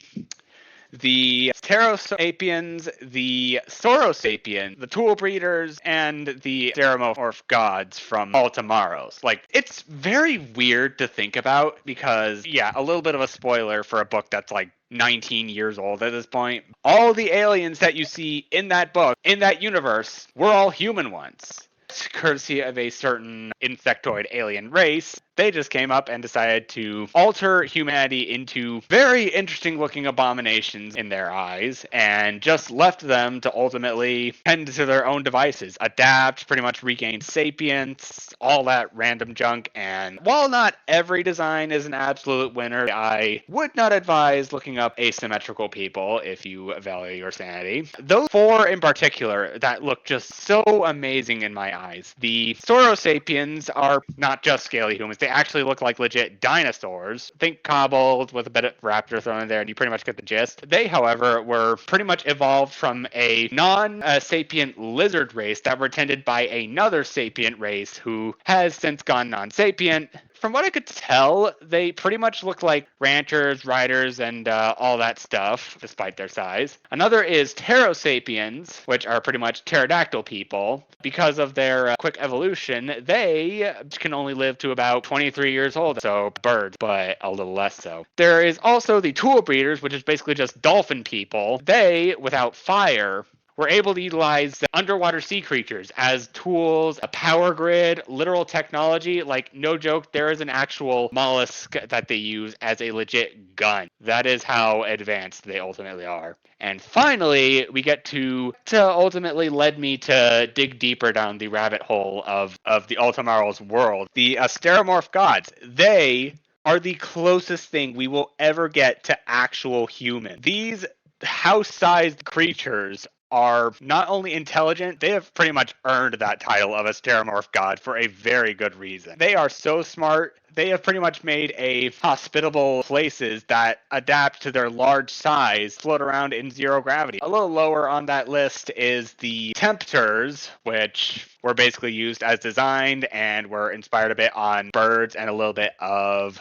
the Pterosapiens, the Saurosapiens, the Tool Breeders, and the Stereomorph Gods from Altomaros. Like, it's very weird to think about because, yeah, a little bit of a spoiler for a book that's like 19 years old at this point. All the aliens that you see in that book, in that universe, were all human once. Courtesy of a certain insectoid alien race, they just came up and decided to alter humanity into very interesting looking abominations in their eyes and just left them to ultimately tend to their own devices, adapt, pretty much regain sapience, all that random junk. And while not every design is an absolute winner, I would not advise looking up asymmetrical people if you value your sanity. Those 4 in particular that look just so amazing in my eyes. The Saurosapiens are not just scaly humans, they actually look like legit dinosaurs. Think kobolds with a bit of raptor thrown in there and you pretty much get the gist. They, however, were pretty much evolved from a non-sapient lizard race that were tended by another sapient race who has since gone non-sapient. From what I could tell, they pretty much look like ranchers, riders, and all that stuff, despite their size. Another is Pterosapiens, which are pretty much pterodactyl people. Because of their quick evolution, they can only live to about 23 years old, so birds, but a little less so. There is also the Tool Breeders, which is basically just dolphin people. They, without fire, were able to utilize underwater sea creatures as tools, a power grid, literal technology. Like, no joke, there is an actual mollusk that they use as a legit gun. That is how advanced they ultimately are. And finally, we get to ultimately led me to dig deeper down the rabbit hole of the Altomaros world. The Stereomorph Gods. They are the closest thing we will ever get to actual human. These house-sized creatures are not only intelligent, they have pretty much earned that title of a stereomorph god for a very good reason. They are so smart. They have pretty much made a hospitable places that adapt to their large size, float around in zero gravity. A little lower on that list is the Tempters, which were basically used as designed and were inspired a bit on birds and a little bit of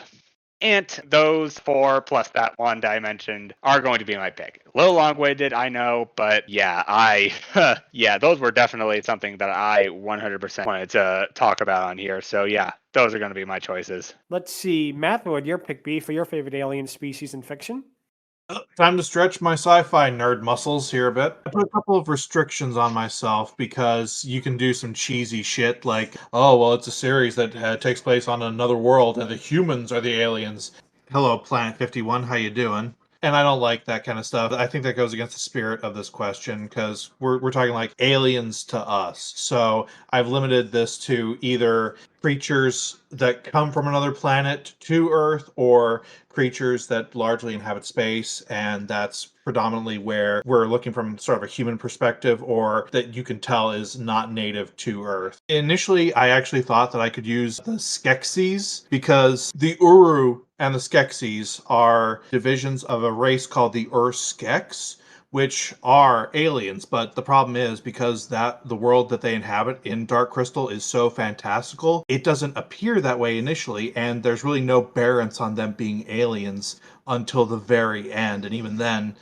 ant. Those four plus that one that I mentioned are going to be my pick. A little long-winded, I know, but yeah, yeah, those were definitely something that I 100% wanted to talk about on here. So yeah, those are going to be my choices. Let's see, Matt, what would your pick be for your favorite alien species in fiction? Time to stretch my sci-fi nerd muscles here a bit. I put a couple of restrictions on myself because you can do some cheesy shit like, oh, well, it's a series that takes place on another world and the humans are the aliens. Hello, Planet 51, how you doing? And I don't like that kind of stuff. I think that goes against the spirit of this question because we're talking like aliens to us. So I've limited this to either creatures that come from another planet to Earth or creatures that largely inhabit space, and that's predominantly where we're looking from sort of a human perspective or that you can tell is not native to Earth. Initially, I actually thought that I could use the Skeksis because the Uru and the Skeksis are divisions of a race called the Ur-Skeks, which are aliens, but the problem is because the world that they inhabit in Dark Crystal is so fantastical, it doesn't appear that way initially, and there's really no bearance on them being aliens until the very end, and even then,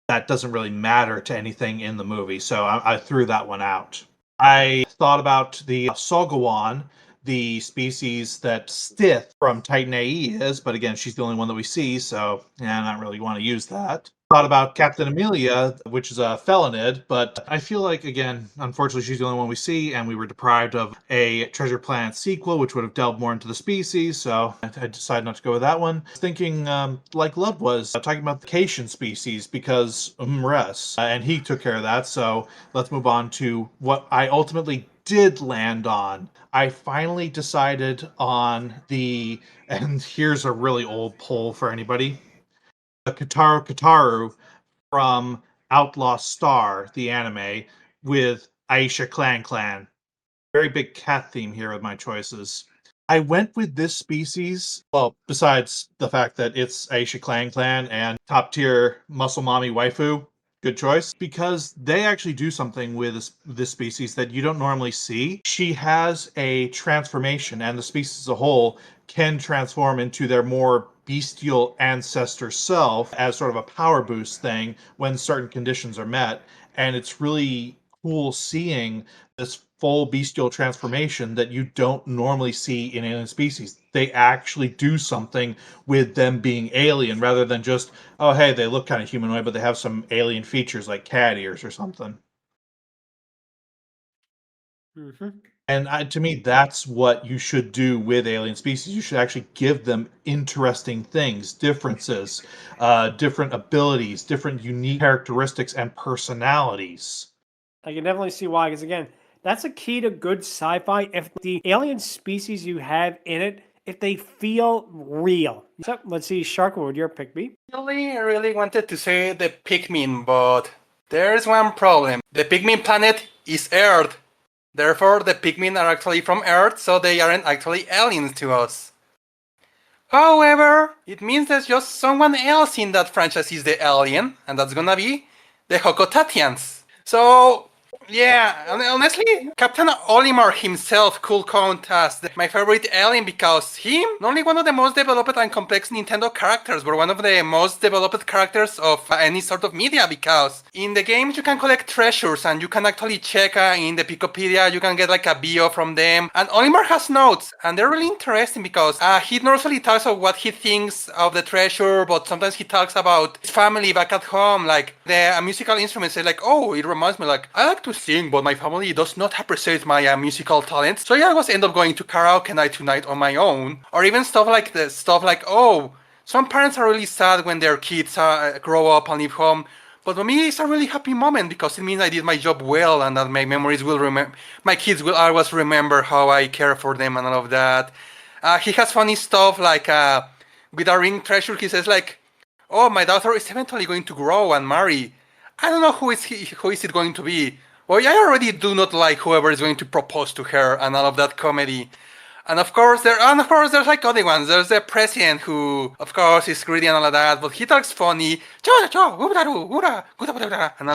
that doesn't really matter to anything in the movie, so I threw that one out. I thought about the Solgawan, the species that Stith from Titan AE is, but again, she's the only one that we see, so I don't really want to use that. Thought about Captain Amelia, which is a felonid, but I feel like, again, unfortunately, she's the only one we see, and we were deprived of a Treasure Planet sequel, which would have delved more into the species, so I decided not to go with that one. I was thinking, like Love was, talking about the Cation species, because Umres, and he took care of that, so let's move on to what I ultimately did land on. I finally decided on and here's a really old poll for anybody, the Kataru from Outlaw Star, the anime, with Aisha Clan. Very big cat theme here with my choices. I went with this species, well, besides the fact that it's Aisha Clan and top tier muscle mommy waifu, good choice, because they actually do something with this species that you don't normally see. She has a transformation, and the species as a whole can transform into their more bestial ancestor self as sort of a power boost thing when certain conditions are met. And it's really cool seeing this full bestial transformation that you don't normally see in alien species. They actually do something with them being alien rather than just, oh, hey, they look kind of humanoid, but they have some alien features like cat ears or something. Mm-hmm. And to me, that's what you should do with alien species. You should actually give them interesting things, differences, different abilities, different unique characteristics and personalities. I can definitely see why, because again, that's a key to good sci-fi. If the alien species you have in it, if they feel real. So let's see, Shark, what would your pick be? I really wanted to say the Pikmin, but there's one problem. The Pikmin planet is Earth. Therefore, the Pikmin are actually from Earth, so they aren't actually aliens to us. However, it means there's just someone else in that franchise is the alien, and that's gonna be the Hokotatians. So, yeah, honestly, Captain Olimar himself could count as my favorite alien because him, not only one of the most developed and complex Nintendo characters, but one of the most developed characters of any sort of media, because in the games you can collect treasures and you can actually check in the Picopedia, you can get like a bio from them, and Olimar has notes, and they're really interesting because he not only talks about what he thinks of the treasure, but sometimes he talks about his family back at home, like the musical instruments, say like, oh, it reminds me, like, I like to sing, but my family does not appreciate my musical talents, so yeah, I was end up going to karaoke night tonight on my own. Or even stuff like this, stuff like, oh, some parents are really sad when their kids grow up and leave home, but for me it's a really happy moment because it means I did my job well and that my memories will my kids will always remember how I care for them and all of that. He has funny stuff like with a ring treasure, he says like, oh, my daughter is eventually going to grow and marry. I don't know who is it going to be. Well, I already do not like whoever is going to propose to her and all of that comedy. And of course, there's like other ones. There's the president who, of course, is greedy and all of that, but he talks funny, and all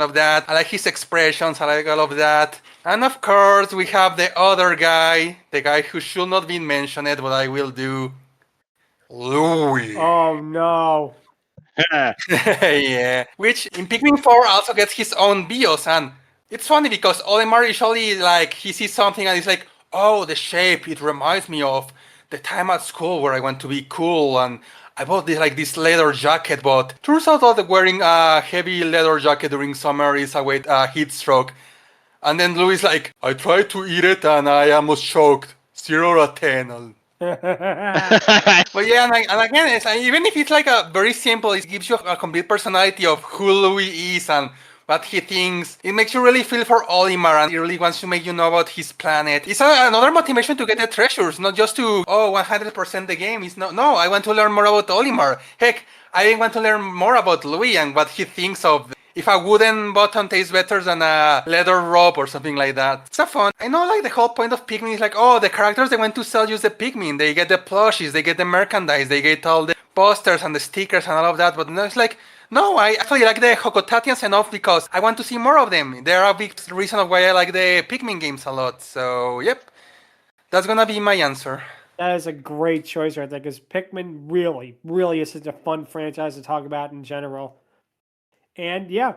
of that. I like his expressions, I like all of that. And of course, we have the other guy, the guy who should not be mentioned, but I will do, Louis. Oh no. Yeah. Which in Pikmin 4 also gets his own bios, and it's funny because Olimar usually like he sees something and he's like, oh, the shape, it reminds me of the time at school where I want to be cool and I bought this leather jacket, but turns out that wearing a heavy leather jacket during summer is a heat stroke. And then Louis like, I tried to eat it and I almost choked. 0 out of 10. But yeah, and again, even if it's like a very simple, it gives you a complete personality of who Louis is and what he thinks. It makes you really feel for Olimar, and it really wants to make you know about his planet. It's another motivation to get the treasures, not just to 100% the game. It's no, I want to learn more about Olimar. Heck, I want to learn more about Louis and what he thinks of. If a wooden button tastes better than a leather rope or something like that. It's fun. I know like the whole point of Pikmin is like, oh, the characters they went to sell use the Pikmin. They get the plushies, they get the merchandise, they get all the posters and the stickers and all of that. But no, it's like, no, I actually like the Hokotatians enough because I want to see more of them. They're a big reason of why I like the Pikmin games a lot. So, yep. That's gonna be my answer. That is a great choice right there because Pikmin really, really is such a fun franchise to talk about in general. And yeah,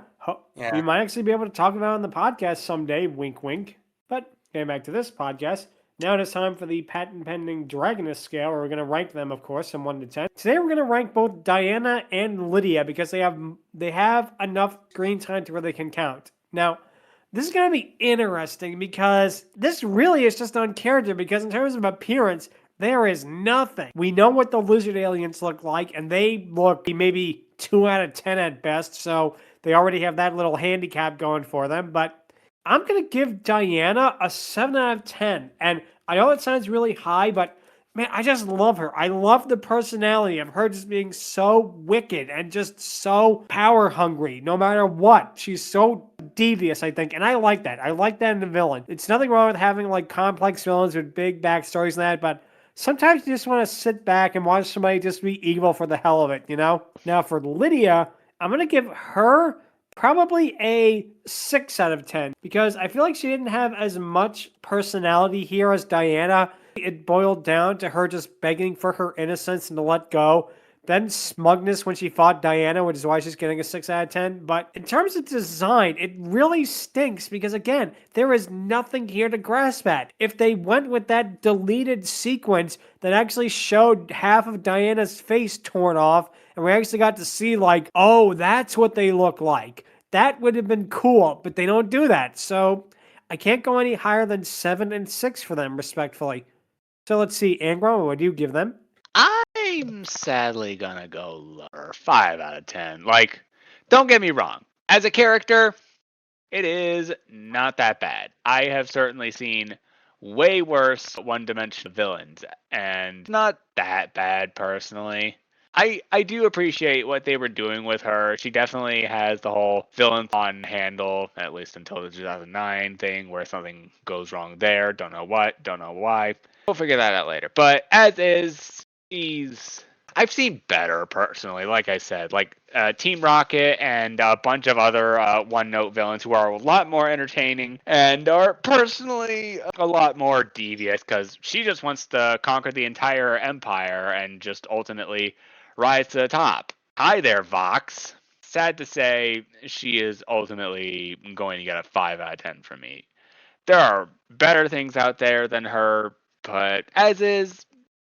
we might actually be able to talk about it on the podcast someday, wink, wink. But getting back to this podcast, now it is time for the patent-pending Dragoness Scale, where we're going to rank them, of course, from 1 to 10. Today we're going to rank both Diana and Lydia because they have enough screen time to where they can count. Now, this is going to be interesting because this really is just on character because in terms of appearance, there is nothing. We know what the lizard aliens look like, and they look maybe 2 out of 10 at best, so they already have that little handicap going for them. But I'm going to give Diana a 7 out of 10. And I know it sounds really high, but man, I just love her. I love the personality of her just being so wicked and just so power hungry, no matter what. She's so devious, I think, and I like that. I like that in a villain. It's nothing wrong with having like complex villains with big backstories and that, but sometimes you just want to sit back and watch somebody just be evil for the hell of it, you know? Now for Lydia, I'm going to give her probably a 6 out of 10 because I feel like she didn't have as much personality here as Diana. It boiled down to her just begging for her innocence and to let go. Then smugness when she fought Diana, which is why she's getting a 6 out of 10. But in terms of design, it really stinks because, again, there is nothing here to grasp at. If they went with that deleted sequence that actually showed half of Diana's face torn off, and we actually got to see, like, oh, that's what they look like, that would have been cool, but they don't do that. So I can't go any higher than 7 and 6 for them, respectfully. So let's see, Angron, what do you give them? I'm sadly gonna go lower. 5 out of 10. Like, don't get me wrong. As a character, it is not that bad. I have certainly seen way worse one-dimensional villains, and not that bad personally. I do appreciate what they were doing with her. She definitely has the whole villain on handle, at least until the 2009 thing where something goes wrong there. Don't know what, don't know why. We'll figure that out later. But as is, I've seen better personally, like I said, like Team Rocket and a bunch of other one-note villains who are a lot more entertaining and are personally a lot more devious because she just wants to conquer the entire empire and just ultimately rise to the top. Hi there, Vox. Sad to say, she is ultimately going to get a 5 out of 10 from me. There are better things out there than her, but as is,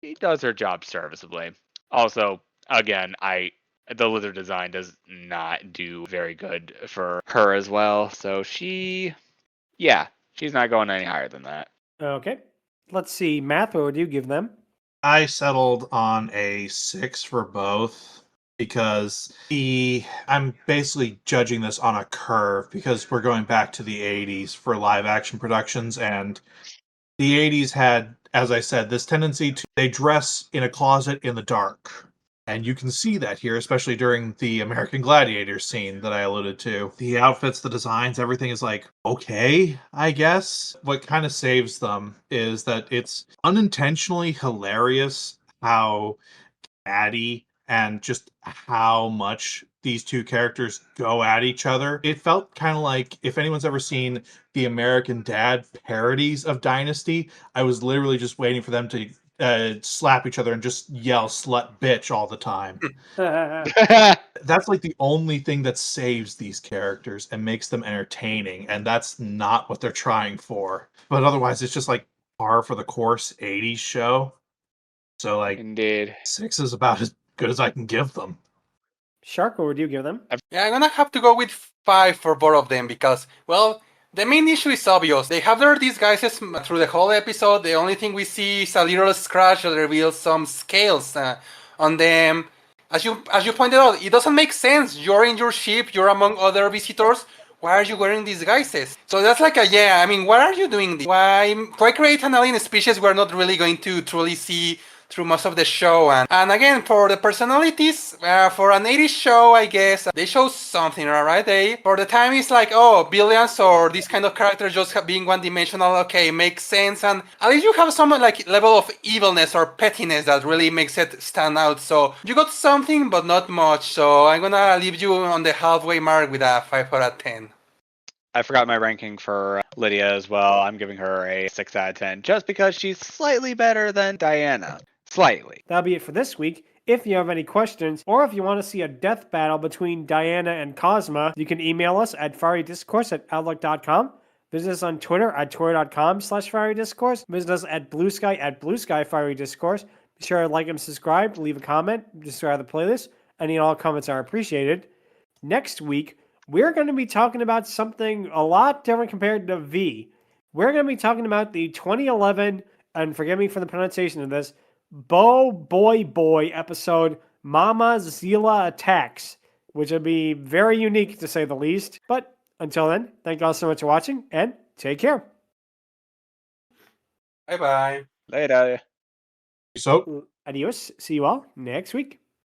she does her job serviceably. Also, again, the lizard design does not do very good for her as well. So she's not going any higher than that. Okay. Let's see, Math, what would you give them? I settled on a 6 for both because I'm basically judging this on a curve because we're going back to the 80s for live action productions, and the 80s had, as I said, this tendency to they dress in a closet in the dark. And you can see that here, especially during the American Gladiator scene that I alluded to. The outfits, the designs, everything is like, okay, I guess. What kind of saves them is that it's unintentionally hilarious how catty and just how much these two characters go at each other. It felt kind of like, if anyone's ever seen the American Dad parodies of Dynasty, I was literally just waiting for them to slap each other and just yell slut bitch all the time. That's like the only thing that saves these characters and makes them entertaining, and that's not what they're trying for. But otherwise, it's just like par for the course 80s show. So like Indeed. 6 is about as good as I can give them. Shark, what would you give them? Yeah, I'm gonna have to go with 5 for both of them because, well, the main issue is obvious. They have their disguises through the whole episode. The only thing we see is a little scratch that reveals some scales on them. As you pointed out, it doesn't make sense. You're in your ship, you're among other visitors. Why are you wearing disguises? So that's like I mean, why are you doing this? Why create an alien species we're not really going to truly see through most of the show? And again, for the personalities, for an 80s show, I guess, they show something, alright? For the time, it's like, oh, villains or this kind of character just being one-dimensional, okay, makes sense. And at least you have some like level of evilness or pettiness that really makes it stand out. So you got something, but not much. So I'm gonna leave you on the halfway mark with a 5 out of 10. I forgot my ranking for Lydia as well. I'm giving her a 6 out of 10 just because she's slightly better than Diana. Slightly. That'll be it for this week. If you have any questions, or if you want to see a death battle between Diana and Cosma, you can email us at fiarydiscourse@outlook.com. Visit us on Twitter at twitter.com/fiarydiscourse. Visit us at bluesky@blueskyfiarydiscourse. Be sure to like and subscribe, leave a comment, describe the playlist. Any and all comments are appreciated. Next week, we're going to be talking about something a lot different compared to V. We're going to be talking about the 2011, and forgive me for the pronunciation of this, Boy episode Mama Zila Attacks, which will be very unique to say the least. But until then, thank you all so much for watching, and take care. Bye-bye. Later. So Adios. See you all next week.